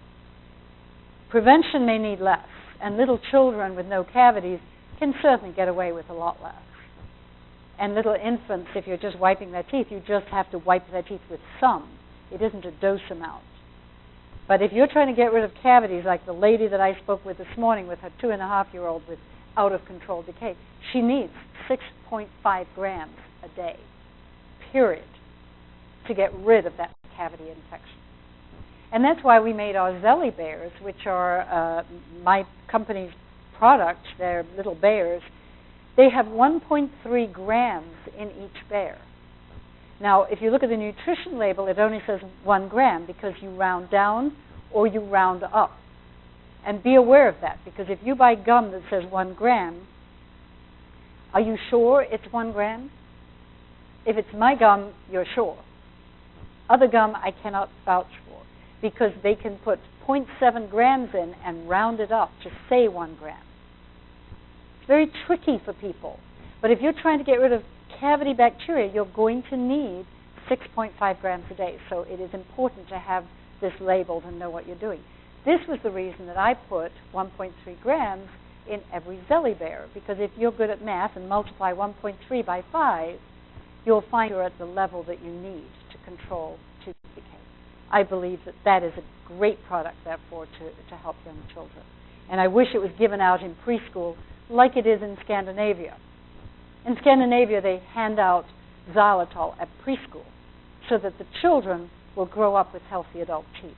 Prevention may need less, and little children with no cavities can certainly get away with a lot less. And little infants, if you're just wiping their teeth, you just have to wipe their teeth with some. It isn't a dose amount. But if you're trying to get rid of cavities, like the lady that I spoke with this morning with her 2.5-year-old with out-of-control decay, she needs 6.5 grams a day, period, to get rid of that cavity infection. And that's why we made our Zellie bears, which are my company's products. They're little bears. They have 1.3 grams in each bear. Now, if you look at the nutrition label, it only says 1 gram because you round down or you round up. And be aware of that, because if you buy gum that says 1 gram, are you sure it's 1 gram? If it's my gum, you're sure. Other gum I cannot vouch for, because they can put 0.7 grams in and round it up to say 1 gram. It's very tricky for people. But if you're trying to get rid of cavity bacteria, you're going to need 6.5 grams a day. So it is important to have this labeled and know what you're doing. This was the reason that I put 1.3 grams in every Zellie bear, because if you're good at math and multiply 1.3 by 5, you'll find you're at the level that you need to control tooth decay. I believe that that is a great product, therefore, to help young children. And I wish it was given out in preschool like it is in Scandinavia. In Scandinavia, they hand out xylitol at preschool so that the children will grow up with healthy adult teeth.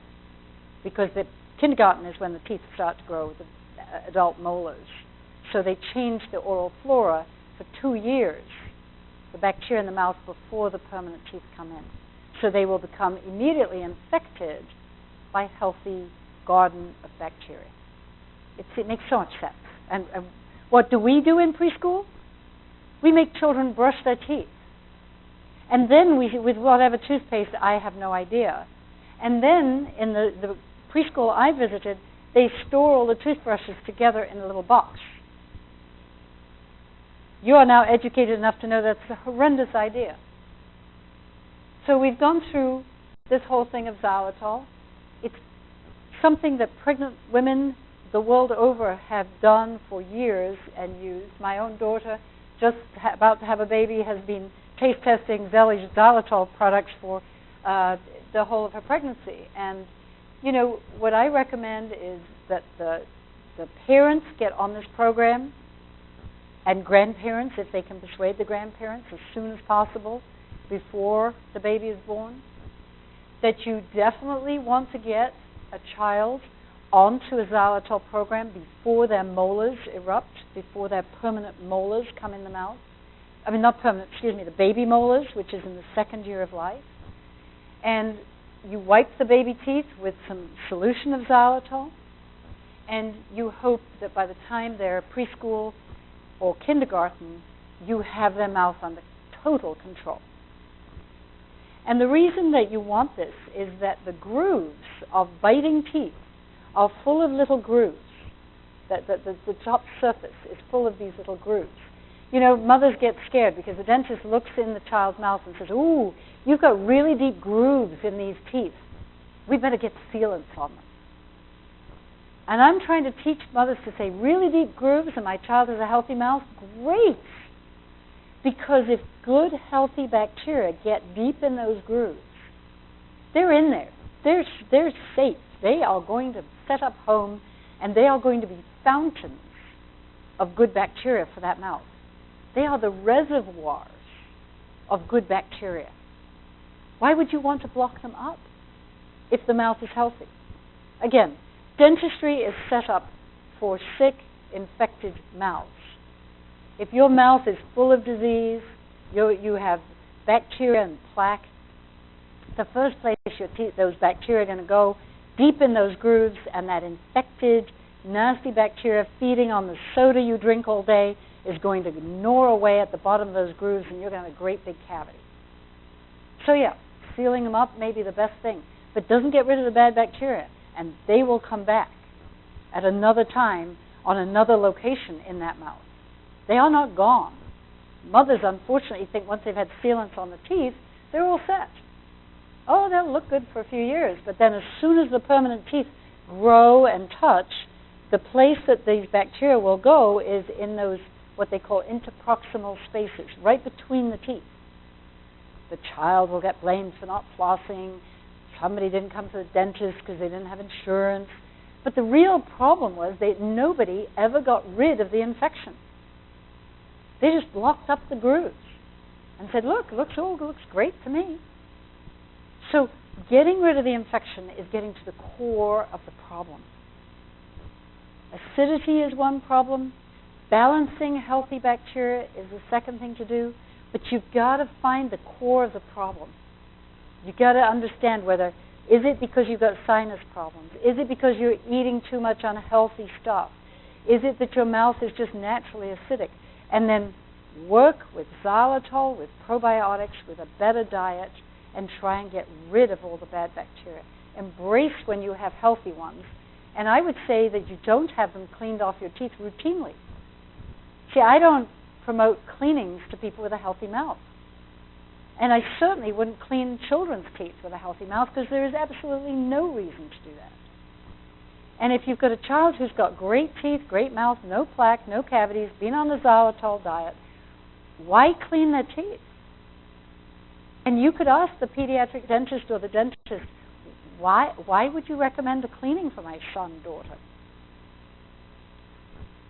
Because the kindergarten is when the teeth start to grow, the adult molars. So they change the oral flora for 2 years, the bacteria in the mouth, before the permanent teeth come in. So they will become immediately infected by healthy garden of bacteria. It makes so much sense. And what do we do in preschool? We make children brush their teeth. And then with whatever toothpaste, I have no idea. And then in the preschool I visited, they store all the toothbrushes together in a little box. You are now educated enough to know that's a horrendous idea. So we've gone through this whole thing of xylitol. It's something that pregnant women the world over have done for years and used. My own daughter, just about to have a baby, has been taste testing Zellie's xylitol products for the whole of her pregnancy. And, you know, what I recommend is that the parents get on this program, and grandparents, if they can persuade the grandparents as soon as possible before the baby is born, that you definitely want to get a child onto a xylitol program before their molars erupt, before their permanent molars come in the mouth. I mean, not permanent, excuse me, the baby molars, which is in the 2nd year of life. And you wipe the baby teeth with some solution of xylitol, and you hope that by the time they're preschool or kindergarten, you have their mouth under total control. And the reason that you want this is that the grooves of biting teeth are full of little grooves. The top surface is full of these little grooves. You know, mothers get scared because the dentist looks in the child's mouth and says, "Ooh, you've got really deep grooves in these teeth. We better get sealants on them." And I'm trying to teach mothers to say, really deep grooves and my child has a healthy mouth? Great! Because if good, healthy bacteria get deep in those grooves, they're in there. They're safe. They are going to set up home, and they are going to be fountains of good bacteria for that mouth. They are the reservoirs of good bacteria. Why would you want to block them up if the mouth is healthy? Again, dentistry is set up for sick, infected mouths. If your mouth is full of disease, you have bacteria and plaque, the first place those bacteria are going to go, deep in those grooves, and that infected, nasty bacteria feeding on the soda you drink all day is going to gnaw away at the bottom of those grooves, and you're going to have a great big cavity. So yeah, sealing them up may be the best thing, but doesn't get rid of the bad bacteria, and they will come back at another time on another location in that mouth. They are not gone. Mothers, unfortunately, think once they've had sealants on the teeth, they're all set. Oh, they'll look good for a few years, but then as soon as the permanent teeth grow and touch, the place that these bacteria will go is in those, what they call interproximal spaces, right between the teeth. The child will get blamed for not flossing. Somebody didn't come to the dentist because they didn't have insurance. But the real problem was that nobody ever got rid of the infection. They just blocked up the grooves and said, look, it looks great to me. So getting rid of the infection is getting to the core of the problem. Acidity is one problem. Balancing healthy bacteria is the second thing to do. But you've got to find the core of the problem. You've got to understand whether, is it because you've got sinus problems? Is it because you're eating too much unhealthy stuff? Is it that your mouth is just naturally acidic? And then work with xylitol, with probiotics, with a better diet, and try and get rid of all the bad bacteria. Embrace when you have healthy ones. And I would say that you don't have them cleaned off your teeth routinely. See, I don't promote cleanings to people with a healthy mouth. And I certainly wouldn't clean children's teeth with a healthy mouth because there is absolutely no reason to do that. And if you've got a child who's got great teeth, great mouth, no plaque, no cavities, been on the xylitol diet, why clean their teeth? And you could ask the pediatric dentist or the dentist, why would you recommend a cleaning for my son, daughter?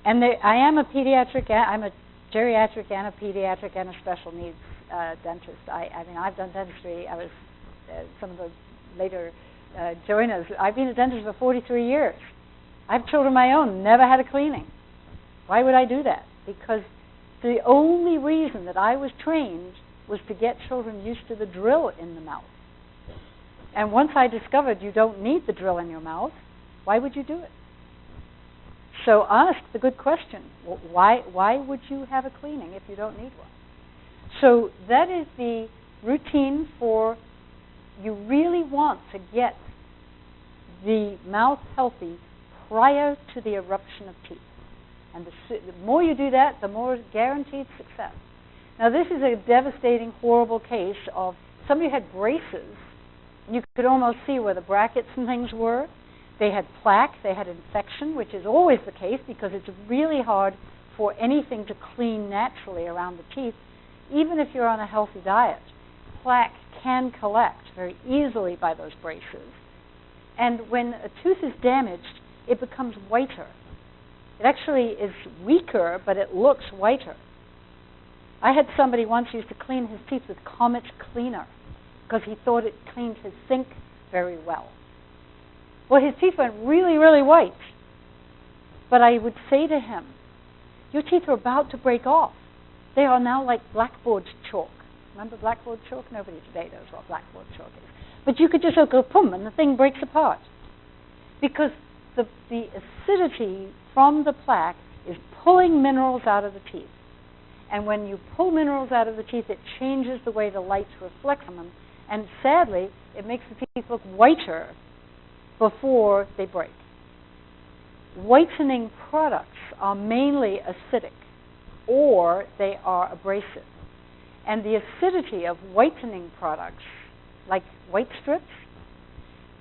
And I am a pediatric, I'm a geriatric and a pediatric and a special needs dentist. I mean, I've done dentistry. I was some of the later joiners. I've been a dentist for 43 years. I have children of my own, never had a cleaning. Why would I do that? Because the only reason that I was trained was to get children used to the drill in the mouth. And once I discovered you don't need the drill in your mouth, why would you do it? So ask the good question. Why would you have a cleaning if you don't need one? So that is the routine for, you really want to get the mouth healthy prior to the eruption of teeth. And the more you do that, the more guaranteed success. Now this is a devastating, horrible case of somebody had braces, and you could almost see where the brackets and things were. They had plaque, they had infection, which is always the case because it's really hard for anything to clean naturally around the teeth, even if you're on a healthy diet. Plaque can collect very easily by those braces. And when a tooth is damaged, it becomes whiter. It actually is weaker, but it looks whiter. I had somebody once used to clean his teeth with Comet Cleaner because he thought it cleaned his sink very well. Well, his teeth went really, really white. But I would say to him, your teeth are about to break off. They are now like blackboard chalk. Remember blackboard chalk? Nobody today knows what blackboard chalk is. But you could just go pum, and the thing breaks apart. Because the acidity from the plaque is pulling minerals out of the teeth. And when you pull minerals out of the teeth, it changes the way the light reflects on them. And sadly, it makes the teeth look whiter before they break. Whitening products are mainly acidic, or they are abrasive. And the acidity of whitening products, like white strips,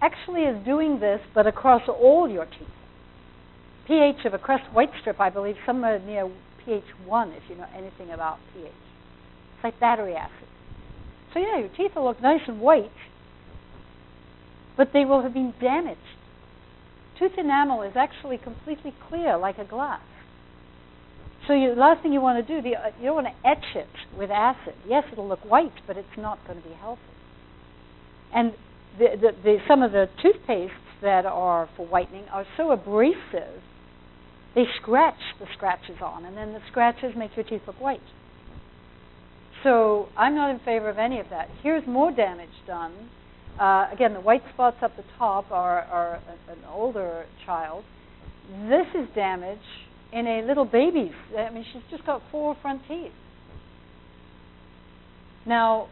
actually is doing this, but across all your teeth. pH of a Crest white strip, I believe, somewhere near pH 1, if you know anything about pH. It's like battery acid. So yeah, your teeth will look nice and white, but they will have been damaged. Tooth enamel is actually completely clear, like a glass. So the last thing you want to do, you don't want to etch it with acid. Yes, it'll look white, but it's not going to be healthy. And some of the toothpastes that are for whitening are so abrasive, they scratch the scratches on, and then the scratches make your teeth look white. So I'm not in favor of any of that. Here's more damage done. Again, the white spots up the top are an older child. This is damage in a little baby's. I mean, she's just got 4 front teeth. Now,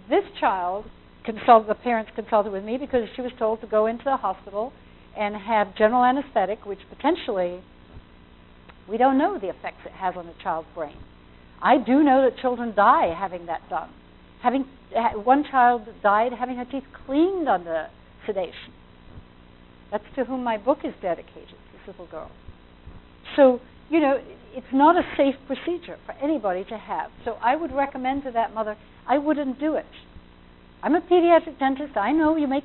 this child, the parents consulted with me because she was told to go into the hospital and have general anesthetic, which potentially We don't know the effects it has on a child's brain. I do know that children die having that done. One child died having her teeth cleaned under sedation. That's to whom my book is dedicated, this little girl. So, you know, it's not a safe procedure for anybody to have. So I would recommend to that mother, I wouldn't do it. I'm a pediatric dentist. I know you make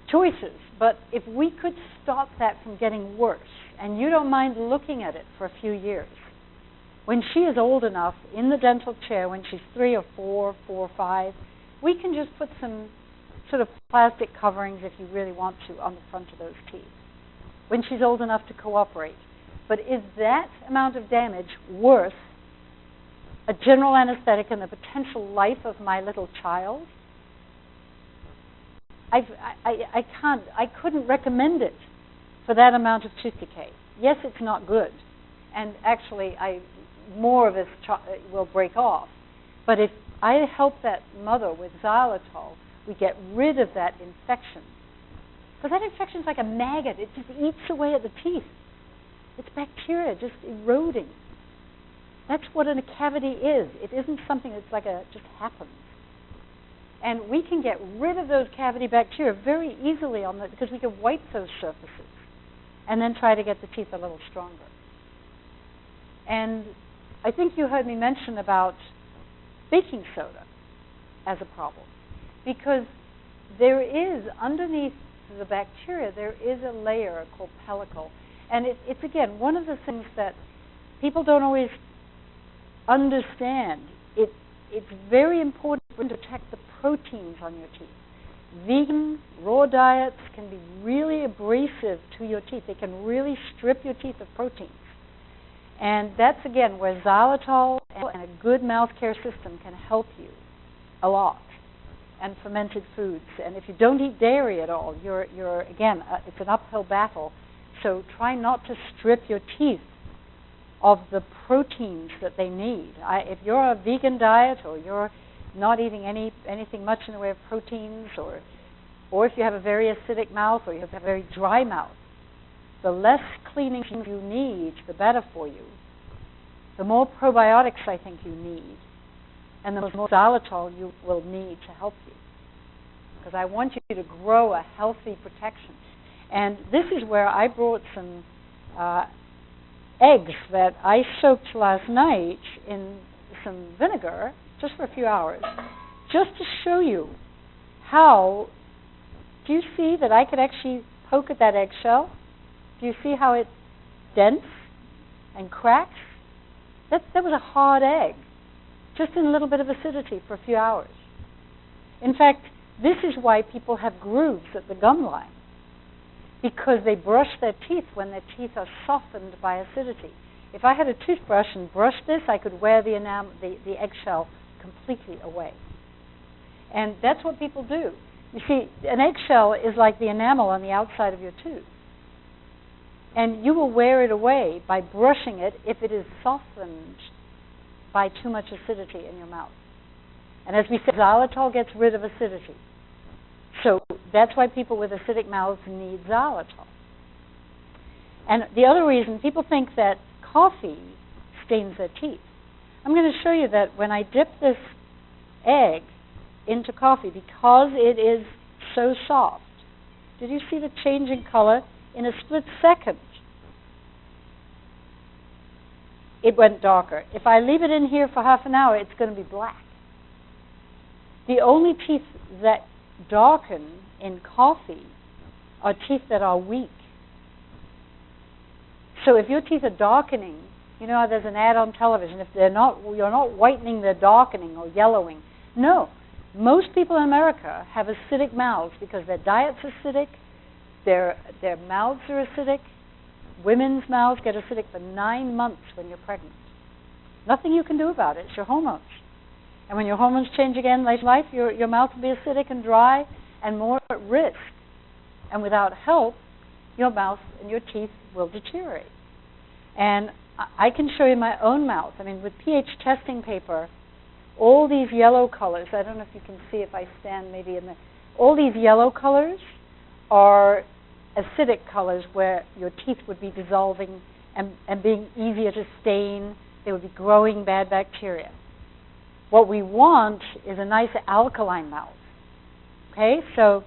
choices, but if we could stop that from getting worse, and you don't mind looking at it for a few years, when she is old enough in the dental chair, when she's 3 or 4 or 5, we can just put some sort of plastic coverings, if you really want to, on the front of those teeth when she's old enough to cooperate. But is that amount of damage worth a general anesthetic and the potential life of my little child? I couldn't recommend it for that amount of tooth decay. Yes, it's not good, and actually more of this will break off. But if I help that mother with xylitol, we get rid of that infection. Because that infection is like a maggot. It just eats away at the teeth. It's bacteria just eroding. That's what a cavity is. It isn't something that's like just happens. And we can get rid of those cavity bacteria very easily because we can wipe those surfaces and then try to get the teeth a little stronger. And I think you heard me mention about baking soda as a problem, because there is, underneath the bacteria, there is a layer called pellicle. And it's again, one of the things that people don't always understand. It's very important to protect the proteins on your teeth. Vegan, raw diets can be really abrasive to your teeth. They can really strip your teeth of proteins. And that's, again, where xylitol and a good mouth care system can help you a lot. And fermented foods. And if you don't eat dairy at all, you're again, it's an uphill battle. So try not to strip your teeth of the proteins that they need. If you're a vegan diet, or you're not eating anything much in the way of proteins, or if you have a very acidic mouth, or you have a very dry mouth, the less cleaning you need, the better for you. The more probiotics I think you need, and the more xylitol you will need to help you. Because I want you to grow a healthy protection. And this is where I brought some eggs that I soaked last night in some vinegar, just for a few hours, just to show you how, do you see that I could actually poke at that eggshell? Do you see how it dents and cracks? That was a hard egg, just in a little bit of acidity for a few hours. In fact, this is why people have grooves at the gum line, because they brush their teeth when their teeth are softened by acidity. If I had a toothbrush and brushed this, I could wear the eggshell completely away. And that's what people do. You see, an eggshell is like the enamel on the outside of your tooth. And you will wear it away by brushing it if it is softened by too much acidity in your mouth. And as we said, xylitol gets rid of acidity. So that's why people with acidic mouths need xylitol. And the other reason, people think that coffee stains their teeth. I'm going to show you that when I dip this egg into coffee, because it is so soft, did you see the change in color? In a split second, it went darker. If I leave it in here for half an hour, it's going to be black. The only teeth that darken in coffee are teeth that are weak. So if your teeth are darkening, you know how there's an ad on television, if you're not whitening, they're darkening or yellowing. No. Most people in America have acidic mouths because their diet's acidic, their mouths are acidic. Women's mouths get acidic for 9 months when you're pregnant. Nothing you can do about it. It's your hormones. And when your hormones change again later in life, your mouth will be acidic and dry and more at risk. And without help, your mouth and your teeth will deteriorate. And I can show you my own mouth. I mean, with pH testing paper, all these yellow colors, I don't know if you can see if I stand maybe in the, all these yellow colors are acidic colors where your teeth would be dissolving and being easier to stain. They would be growing bad bacteria. What we want is a nice alkaline mouth. Okay, so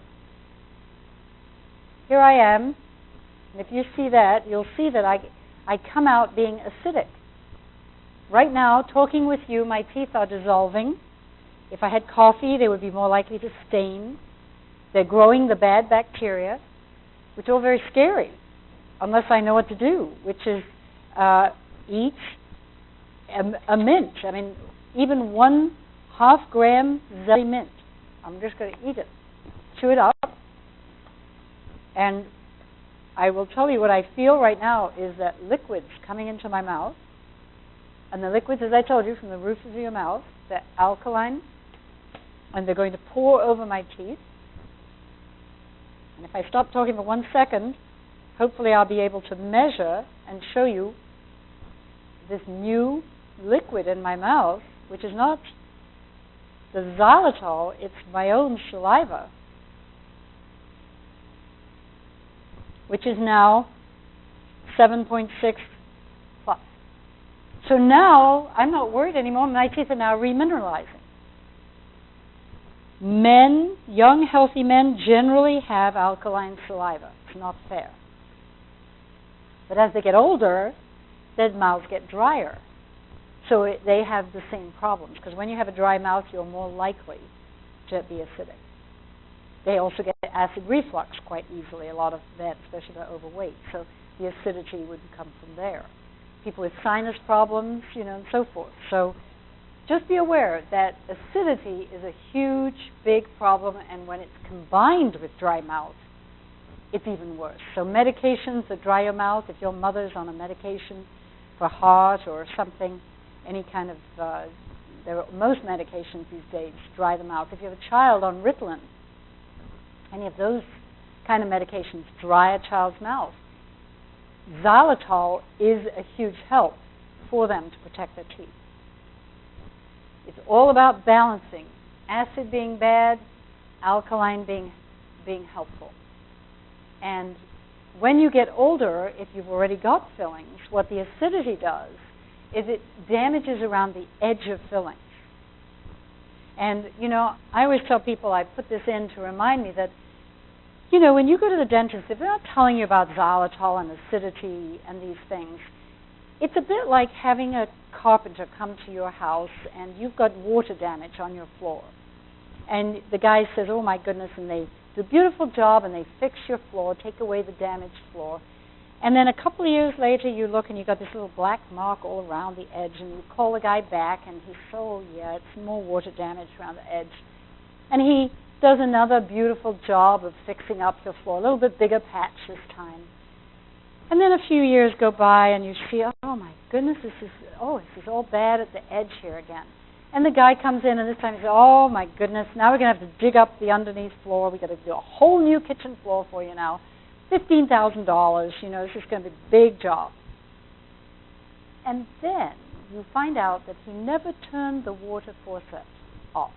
here I am, and if you see that, you'll see that I come out being acidic. Right now, talking with you, my teeth are dissolving. If I had coffee, they would be more likely to stain. They're growing the bad bacteria, which are all very scary, unless I know what to do, which is eat a mint. I mean, even 1/2 gram Zellie mint. I'm just going to eat it, chew it up, and I will tell you what I feel right now is that liquids coming into my mouth, and the liquids, as I told you, from the roof of your mouth, they're alkaline, and they're going to pour over my teeth. And if I stop talking for 1 second, hopefully I'll be able to measure and show you this new liquid in my mouth, which is not the xylitol, it's my own saliva, which is now 7.6 plus. So now I'm not worried anymore. My teeth are now remineralizing. Men, young, healthy men, generally have alkaline saliva. It's not fair. But as they get older, their mouths get drier. So they have the same problems, because when you have a dry mouth, you're more likely to be acidic. They also get acid reflux quite easily, a lot of men, especially if they're overweight. So the acidity would come from there. People with sinus problems, and so forth. So just be aware that acidity is a huge, big problem, and when it's combined with dry mouth, it's even worse. So medications that dry your mouth, if your mother's on a medication for heart or something, any kind of, most medications these days dry the mouth. If you have a child on Ritalin, any of those kind of medications dry a child's mouth. Xylitol is a huge help for them to protect their teeth. It's all about balancing. Acid being bad, alkaline being helpful. And when you get older, if you've already got fillings, what the acidity does is it damages around the edge of fillings. And, I always tell people, I put this in to remind me that, when you go to the dentist, if they're not telling you about xylitol and acidity and these things, it's a bit like having a carpenter come to your house and you've got water damage on your floor. And the guy says, oh my goodness, and they do a beautiful job and they fix your floor, take away the damaged floor. And then a couple of years later, you look and you've got this little black mark all around the edge, and you call the guy back, and he says, oh, yeah, it's more water damage around the edge. And he does another beautiful job of fixing up your floor, a little bit bigger patch this time. And then a few years go by, and you see, oh, my goodness, this is all bad at the edge here again. And the guy comes in, and this time he says, oh, my goodness, now we're going to have to dig up the underneath floor. We've got to do a whole new kitchen floor for you now. $15,000, this is going to be a big job. And then you find out that he never turned the water faucet off.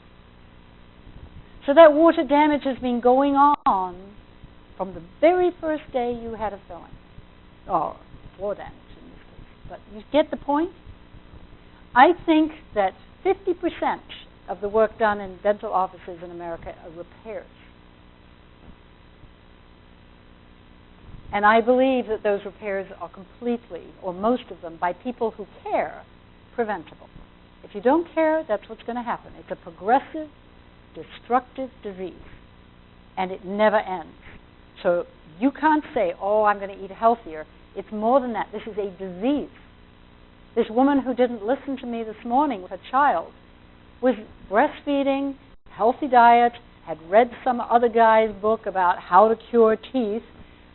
So that water damage has been going on from the very first day you had a filling. Or floor damage in this case. But you get the point? I think that 50% of the work done in dental offices in America are repairs. And I believe that those repairs are completely, or most of them, by people who care, preventable. If you don't care, that's what's going to happen. It's a progressive, destructive disease, and it never ends. So you can't say, oh, I'm going to eat healthier. It's more than that. This is a disease. This woman who didn't listen to me this morning with her child was breastfeeding, healthy diet, had read some other guy's book about how to cure teeth,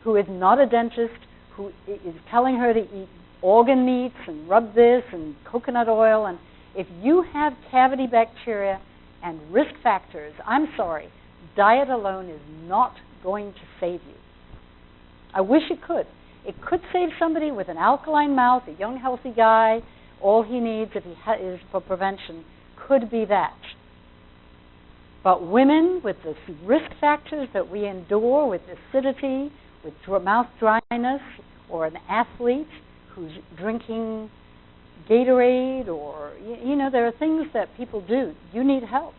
who is not a dentist, who is telling her to eat organ meats and rub this and coconut oil. And if you have cavity bacteria and risk factors, I'm sorry, diet alone is not going to save you. I wish it could. It could save somebody with an alkaline mouth, a young, healthy guy. All he needs if he is for prevention could be that. But women with the risk factors that we endure with acidity, with mouth dryness, or an athlete who's drinking Gatorade, or, you know, there are things that people do. You need help.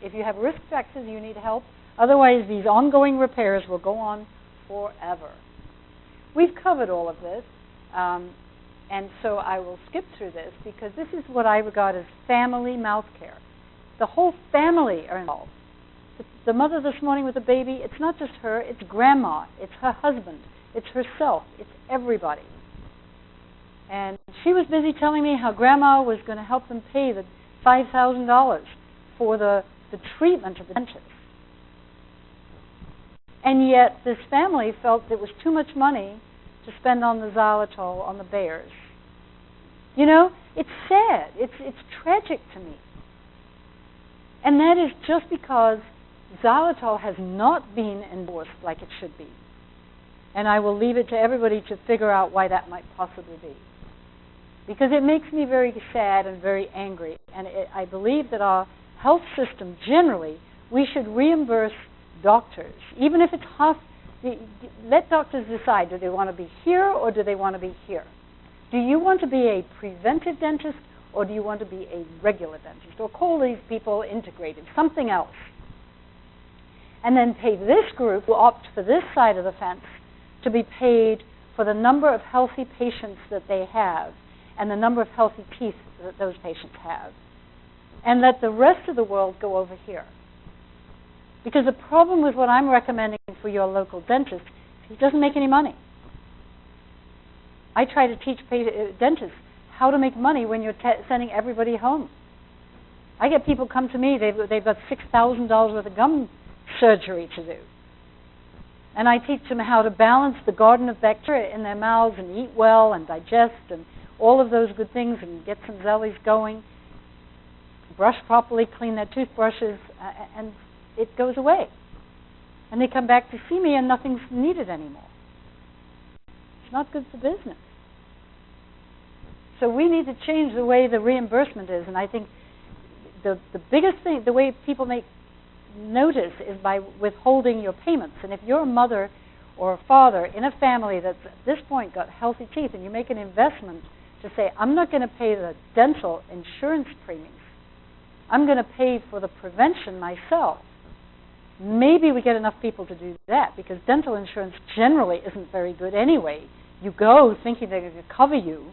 If you have risk factors, you need help. Otherwise, these ongoing repairs will go on forever. We've covered all of this, and so I will skip through this because this is what I regard as family mouth care. The whole family are involved. The mother this morning with the baby, it's not just her, it's grandma, it's her husband, it's herself, it's everybody. And she was busy telling me how grandma was going to help them pay the $5,000 for the treatment of the dentist. And yet this family felt it was too much money to spend on the xylitol, on the bears. You know, it's sad. It's tragic to me. And that is just because xylitol has not been endorsed like it should be. And I will leave it to everybody to figure out why that might possibly be. Because it makes me very sad and very angry. And I believe that our health system generally, we should reimburse doctors, even if it's half. Let doctors decide, do they want to be here or do they want to be here? Do you want to be a preventive dentist or do you want to be a regular dentist? Or call these people integrated, something else. And then pay this group who opt for this side of the fence to be paid for the number of healthy patients that they have and the number of healthy teeth that those patients have. And let the rest of the world go over here. Because the problem with what I'm recommending for your local dentist, he doesn't make any money. I try to teach dentists how to make money when you're sending everybody home. I get people come to me, they've got $6,000 worth of gum surgery to do. And I teach them how to balance the garden of bacteria in their mouths and eat well and digest and all of those good things and get some Zellies going. Brush properly, clean their toothbrushes, and it goes away. And they come back to see me and nothing's needed anymore. It's not good for business. So we need to change the way the reimbursement is, and I think the biggest thing, the way people make notice is by withholding your payments. And if you're a mother or a father in a family that's at this point got healthy teeth and you make an investment to say, I'm not going to pay the dental insurance premiums, I'm going to pay for the prevention myself. Maybe we get enough people to do that because dental insurance generally isn't very good anyway. You go thinking they're going to cover you,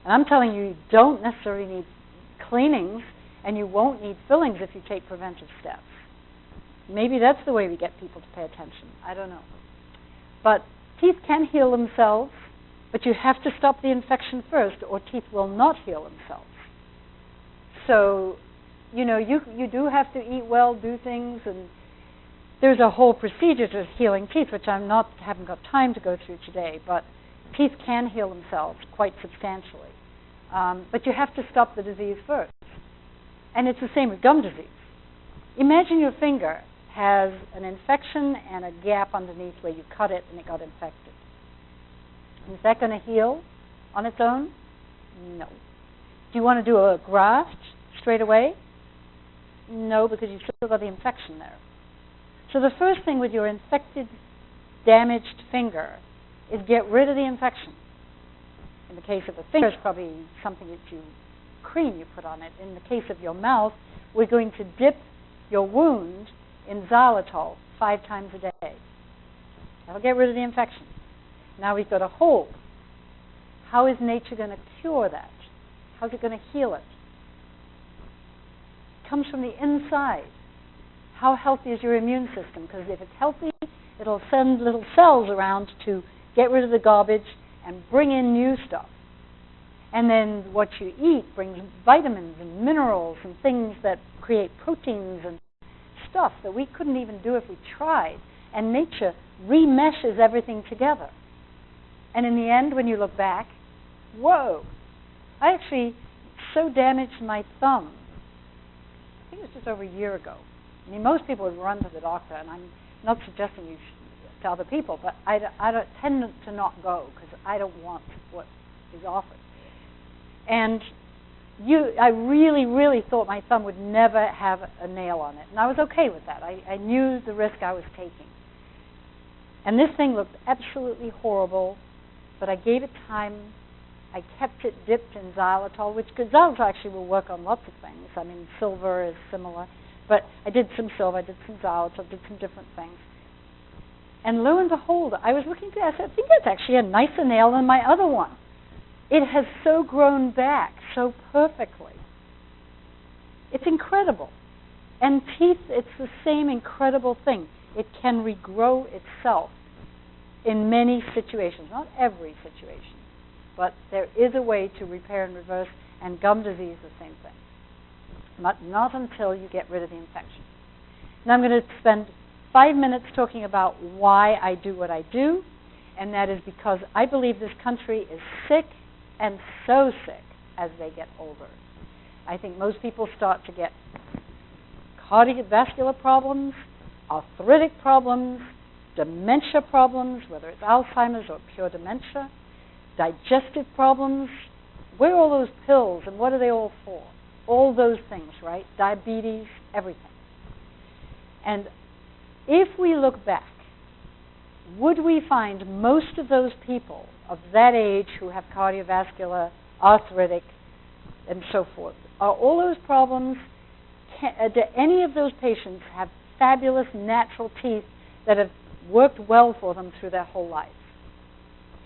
and I'm telling you, you don't necessarily need cleanings and you won't need fillings if you take preventive steps. Maybe that's the way we get people to pay attention. I don't know. But teeth can heal themselves, but you have to stop the infection first or teeth will not heal themselves. So, you know, you do have to eat well, do things, and there's a whole procedure to healing teeth, which haven't got time to go through today, but teeth can heal themselves quite substantially. But you have to stop the disease first. And it's the same with gum disease. Imagine your finger has an infection and a gap underneath where you cut it and it got infected. Is that going to heal on its own? No. Do you want to do a graft straight away? No, because you've still got the infection there. So the first thing with your infected, damaged finger is get rid of the infection. In the case of the finger, it's probably something that cream you put on it. In the case of your mouth, we're going to dip your wound in xylitol 5 times a day. That'll get rid of the infection. Now we've got a hole. How is nature going to cure that? How's it going to heal it? It comes from the inside. How healthy is your immune system? Because if it's healthy, it'll send little cells around to get rid of the garbage and bring in new stuff. And then what you eat brings vitamins and minerals and things that create proteins and stuff that we couldn't even do if we tried. And nature remeshes everything together. And in the end, when you look back, whoa, I actually so damaged my thumb. I think it was just over a year ago. I mean, most people would run to the doctor, and I'm not suggesting you should to other people, but I don't tend to not go because I don't want what is offered. And I really, really thought my thumb would never have a nail on it. And I was okay with that. I knew the risk I was taking. And this thing looked absolutely horrible, but I gave it time I kept it dipped in xylitol, which xylitol actually will work on lots of things. I mean, silver is similar. But I did some silver, I did some xylitol, did some different things. And lo and behold, I was looking through, I said, I think that's actually a nicer nail than my other one. It has so grown back so perfectly. It's incredible. And teeth, it's the same incredible thing. It can regrow itself in many situations, not every situation, but there is a way to repair and reverse, and gum disease, the same thing. Not until you get rid of the infection. Now I'm going to spend 5 minutes talking about why I do what I do, and that is because I believe this country is sick, and so sick as they get older. I think most people start to get cardiovascular problems, arthritic problems, dementia problems, whether it's Alzheimer's or pure dementia, digestive problems. Where are all those pills and what are they all for? All those things, right? Diabetes, everything. And if we look back, would we find most of those people of that age who have cardiovascular, arthritic, and so forth, are all those problems, do any of those patients have fabulous natural teeth that have worked well for them through their whole life?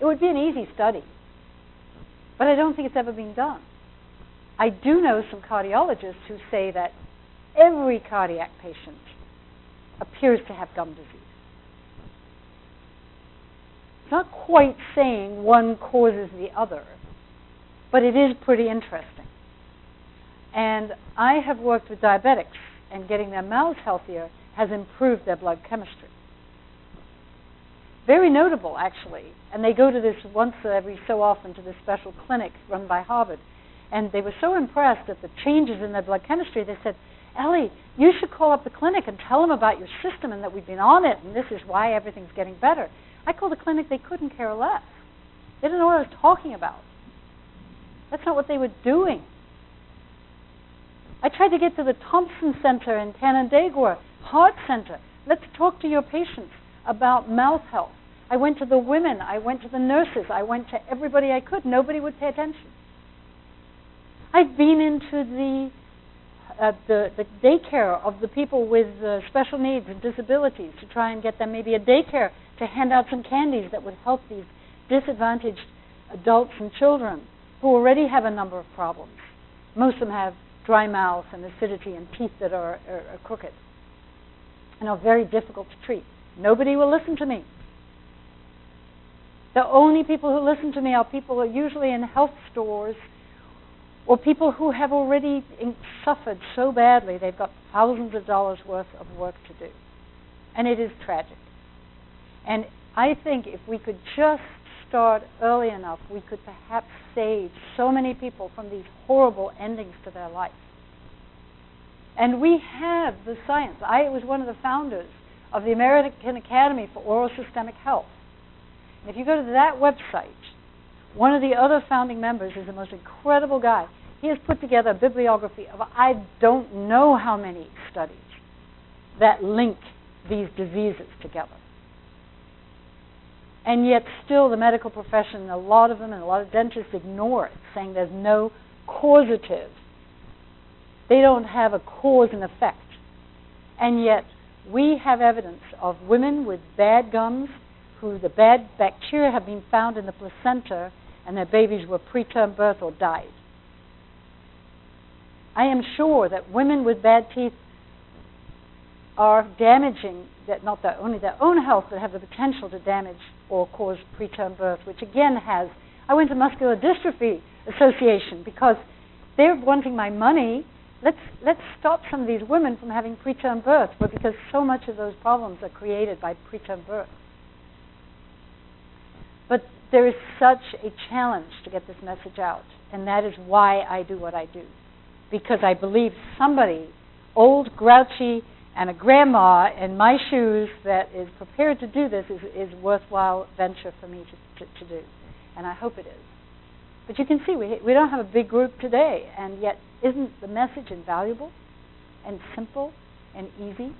It would be an easy study, but I don't think it's ever been done. I do know some cardiologists who say that every cardiac patient appears to have gum disease. It's not quite saying one causes the other, but it is pretty interesting. And I have worked with diabetics, and getting their mouths healthier has improved their blood chemistry. Very notable, actually. And they go to this once every so often to this special clinic run by Harvard. And they were so impressed at the changes in their blood chemistry, they said, Ellie, you should call up the clinic and tell them about your system and that we've been on it and this is why everything's getting better. I called the clinic, they couldn't care less. They didn't know what I was talking about. That's not what they were doing. I tried to get to the Thompson Center in Canandaigua, Heart Center. Let's talk to your patients about mouth health. I went to the women, I went to the nurses, I went to everybody I could. Nobody would pay attention. I've been into the daycare of the people with special needs and disabilities to try and get them maybe a daycare to hand out some candies that would help these disadvantaged adults and children who already have a number of problems. Most of them have dry mouth and acidity and teeth that are crooked and are very difficult to treat. Nobody will listen to me. The only people who listen to me are people who are usually in health stores or people who have already suffered so badly they've got thousands of dollars worth of work to do. And it is tragic. And I think if we could just start early enough, we could perhaps save so many people from these horrible endings to their life. And we have the science. I was one of the founders of the American Academy for Oral Systemic Health. And if you go to that website, one of the other founding members is the most incredible guy. He has put together a bibliography of I don't know how many studies that link these diseases together. And yet still the medical profession, a lot of them and a lot of dentists ignore it, saying there's no causative. They don't have a cause and effect. And yet we have evidence of women with bad gums who the bad bacteria have been found in the placenta and their babies were preterm birth or died. I am sure that women with bad teeth are damaging, that not only their own health, but have the potential to damage or cause preterm birth, which again has, I went to Muscular Dystrophy Association because they're wanting my money. Let's stop some of these women from having preterm birth, but because so much of those problems are created by preterm birth. But there is such a challenge to get this message out, and that is why I do what I do. Because I believe somebody, old, grouchy, and a grandma in my shoes that is prepared to do this is worthwhile venture for me to do. And I hope it is. But you can see we don't have a big group today, and yet isn't the message invaluable and simple and easy?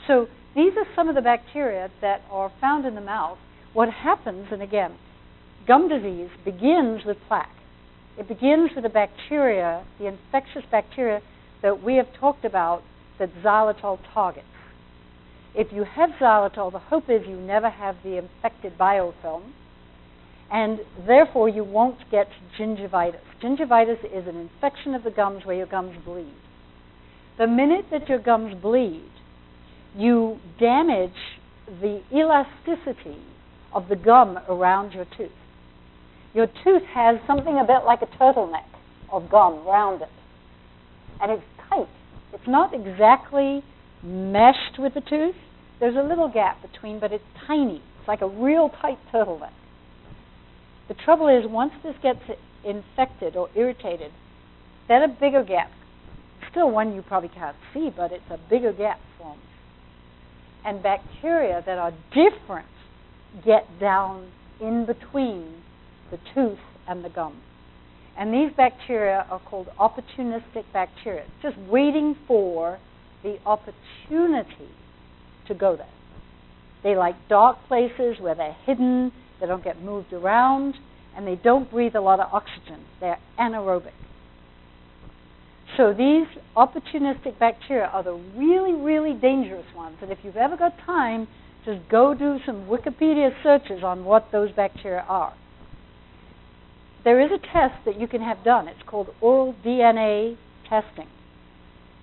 So these are some of the bacteria that are found in the mouth. What happens, and again, gum disease begins with plaque. It begins with the bacteria, the infectious bacteria that we have talked about that xylitol targets. If you have xylitol, the hope is you never have the infected biofilm, and therefore you won't get gingivitis. Gingivitis is an infection of the gums where your gums bleed. The minute that your gums bleed, you damage the elasticity of the gum around your tooth. Your tooth has something a bit like a turtleneck of gum around it, and it's tight. It's not exactly meshed with the tooth. There's a little gap between, but it's tiny. It's like a real tight turtleneck. The trouble is, once this gets infected or irritated, then a bigger gap, still one you probably can't see, but it's a bigger gap forms. And bacteria that are different get down in between the tooth and the gum. And these bacteria are called opportunistic bacteria, just waiting for the opportunity to go there. They like dark places where they're hidden, they don't get moved around, and they don't breathe a lot of oxygen. They're anaerobic. So these opportunistic bacteria are the really, really dangerous ones. And if you've ever got time, just go do some Wikipedia searches on what those bacteria are. There is a test that you can have done. It's called oral DNA testing.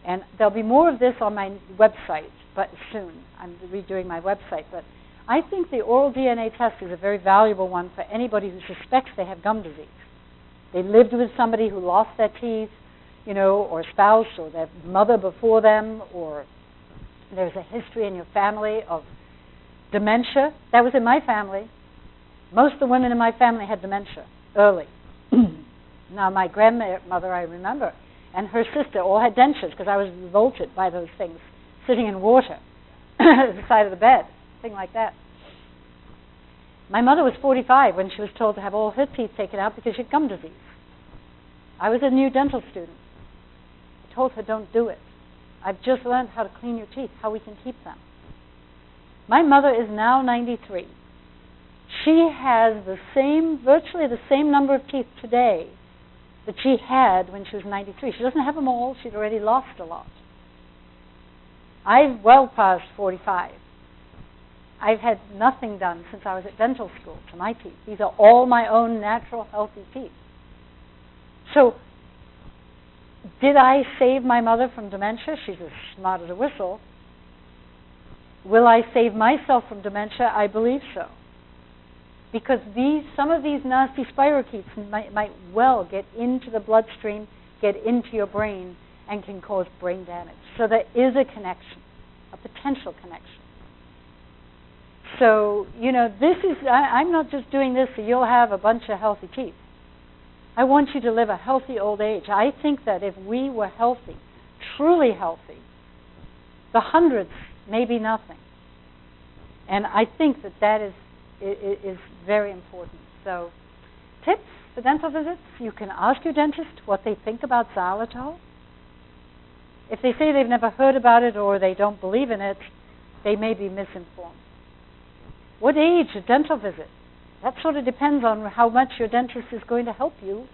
And there'll be more of this on my website, but soon. I'm redoing my website. But I think the oral DNA test is a very valuable one for anybody who suspects they have gum disease. They lived with somebody who lost their teeth, you know, or spouse, or their mother before them, or there's a history in your family of dementia. That was in my family. Most of the women in my family had dementia early. Now, my grandmother, I remember, and her sister all had dentures because I was revolted by those things, sitting in water at the side of the bed, thing like that. My mother was 45 when she was told to have all her teeth taken out because she had gum disease. I was a new dental student. I told her, don't do it. I've just learned how to clean your teeth, how we can keep them. My mother is now 93. She has virtually the same number of teeth today that she had when she was 93. She doesn't have them all. She'd already lost a lot. I've well past 45. I've had nothing done since I was at dental school to my teeth. These are all my own natural, healthy teeth. So, did I save my mother from dementia? She's as smart as a whistle. Will I save myself from dementia? I believe so. Because some of these nasty spirochetes might well get into the bloodstream, get into your brain, and can cause brain damage. So there is a connection, a potential connection. So, you know, I'm not just doing this so you'll have a bunch of healthy teeth. I want you to live a healthy old age. I think that if we were healthy, truly healthy, the hundreds may be nothing. And I think that is very important. So, tips for dental visits: you can ask your dentist what they think about xylitol. If they say they've never heard about it or they don't believe in it, they may be misinformed. What age a dental visit? That sort of depends on how much your dentist is going to help you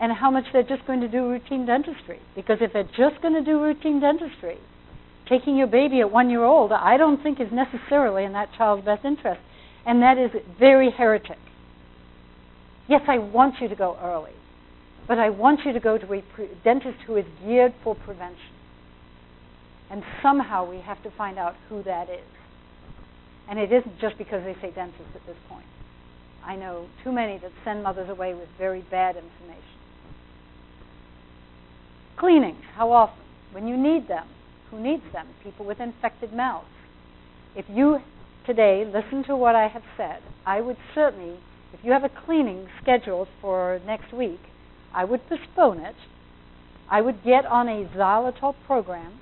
and how much they're just going to do routine dentistry. Because if they're just going to do routine dentistry, taking your baby at 1 year old, I don't think is necessarily in that child's best interest. And that is very heretic. Yes, I want you to go early, but I want you to go to a dentist who is geared for prevention. And somehow we have to find out who that is. And it isn't just because they say dentist at this point. I know too many that send mothers away with very bad information. Cleanings, how often? When you need them. Who needs them? People with infected mouths. If you today listen to what I have said, I would certainly, if you have a cleaning scheduled for next week, I would postpone it. I would get on a xylitol program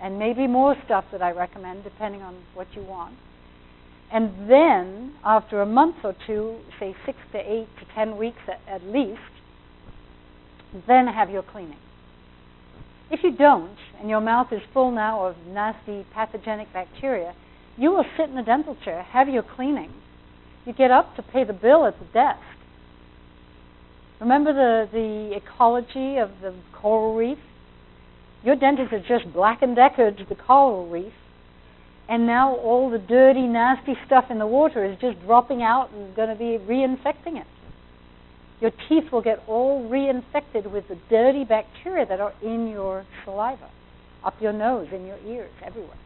and maybe more stuff that I recommend depending on what you want. And then, after a month or two, say 6 to 8 to 10 weeks at least, then have your cleaning. If you don't, and your mouth is full now of nasty pathogenic bacteria, you will sit in the dental chair, have your cleaning, you get up to pay the bill at the desk. Remember the ecology of the coral reef? Your dentist has just Black & Deckered the coral reef, and now all the dirty, nasty stuff in the water is just dropping out and going to be reinfecting it. Your teeth will get all reinfected with the dirty bacteria that are in your saliva, up your nose, in your ears, everywhere.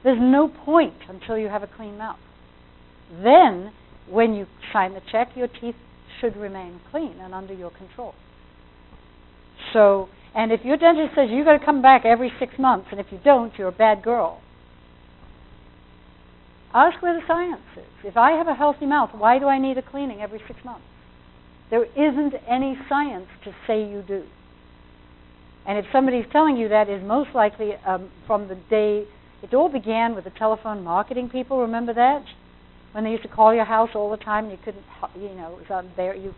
There's no point until you have a clean mouth. Then, when you sign the check, your teeth should remain clean and under your control. So, and if your dentist says you've got to come back every 6 months, and if you don't, you're a bad girl, ask where the science is. If I have a healthy mouth, why do I need a cleaning every 6 months? There isn't any science to say you do. And if somebody's telling you that, is most likely from the day it all began with the telephone marketing people. Remember that? When they used to call your house all the time, and you couldn't, it was there. You're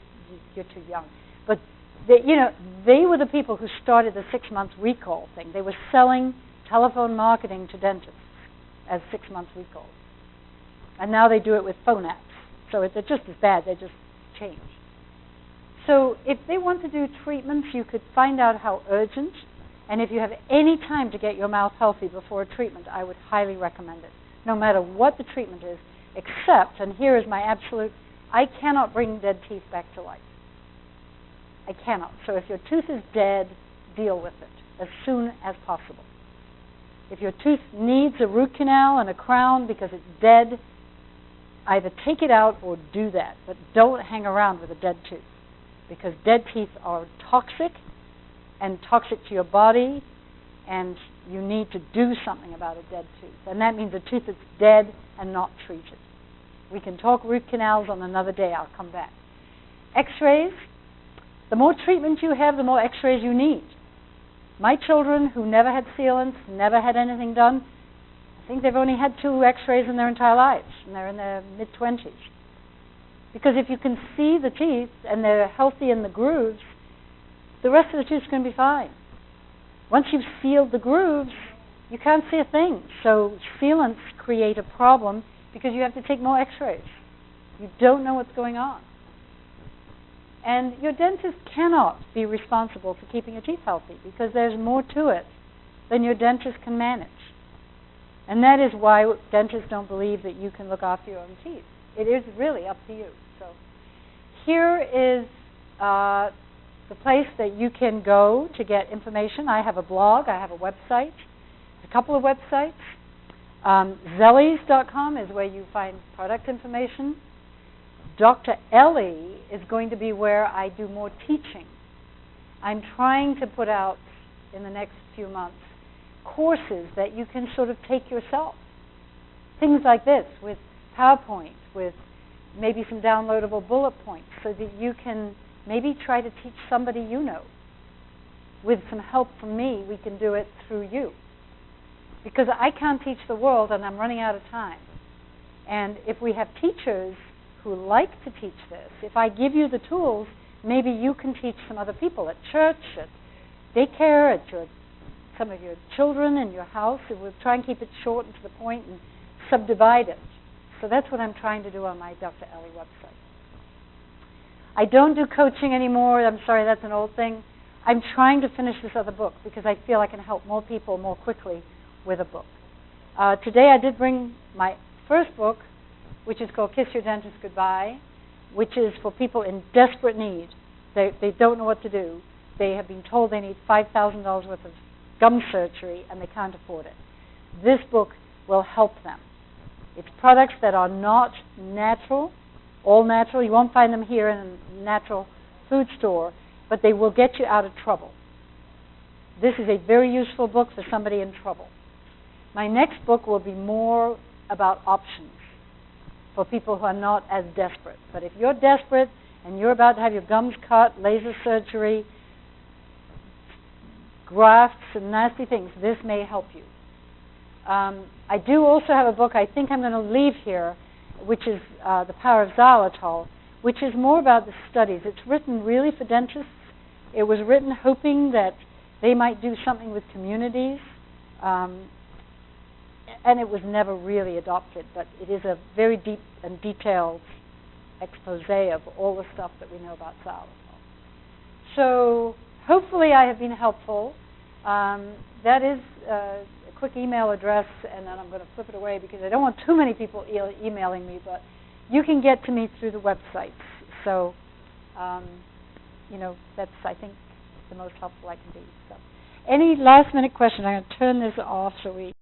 too young. But they were the people who started the 6-month recall thing. They were selling telephone marketing to dentists as 6-month recalls. And now they do it with phone apps. So they're just as bad. They just change. So if they want to do treatments, you could find out how urgent. And if you have any time to get your mouth healthy before a treatment, I would highly recommend it, no matter what the treatment is, except, and here is my absolute, I cannot bring dead teeth back to life. I cannot. So if your tooth is dead, deal with it as soon as possible. If your tooth needs a root canal and a crown because it's dead, either take it out or do that. But don't hang around with a dead tooth, because dead teeth are toxic and toxic to your body, and you need to do something about a dead tooth. And that means a tooth that's dead and not treated. We can talk root canals on another day. I'll come back. X-rays. The more treatment you have, the more X-rays you need. My children who never had sealants, never had anything done, I think they've only had 2 X-rays in their entire lives, and they're in their mid-20s. Because if you can see the teeth and they're healthy in the grooves, the rest of the tooth's going to be fine. Once you've sealed the grooves, you can't see a thing. So sealants create a problem because you have to take more X-rays. You don't know what's going on. And your dentist cannot be responsible for keeping your teeth healthy because there's more to it than your dentist can manage. And that is why dentists don't believe that you can look after your own teeth. It is really up to you. So here is the place that you can go to get information. I have a blog. I have a website. A couple of websites. Zellies.com is where you find product information. Dr. Ellie is going to be where I do more teaching. I'm trying to put out, in the next few months, courses that you can sort of take yourself. Things like this, with PowerPoint, with maybe some downloadable bullet points, so that you can maybe try to teach somebody you know. With some help from me, we can do it through you. Because I can't teach the world, and I'm running out of time. And if we have teachers who like to teach this, if I give you the tools, maybe you can teach some other people at church, at daycare, at some of your children in your house. We'll try and keep it short and to the point and subdivide it. So that's what I'm trying to do on my Dr. Ellie website. I don't do coaching anymore. I'm sorry, that's an old thing. I'm trying to finish this other book because I feel I can help more people more quickly with a book. Today I did bring my first book, which is called Kiss Your Dentist Goodbye, which is for people in desperate need. They don't know what to do. They have been told they need $5,000 worth of gum surgery, and they can't afford it. This book will help them. It's products that are not natural, all natural. You won't find them here in a natural food store, but they will get you out of trouble. This is a very useful book for somebody in trouble. My next book will be more about options for people who are not as desperate. But if you're desperate and you're about to have your gums cut, laser surgery, grafts, and nasty things, this may help you. I do also have a book I think I'm going to leave here, which is The Power of Xylitol, which is more about the studies. It's written really for dentists. It was written hoping that they might do something with communities, and it was never really adopted, but it is a very deep and detailed expose of all the stuff that we know about xylitol. So hopefully I have been helpful. That is a quick email address, and then I'm going to flip it away because I don't want too many people emailing me, but you can get to me through the websites. So, that's, I think, the most helpful I can be. So, any last-minute questions? I'm going to turn this off so we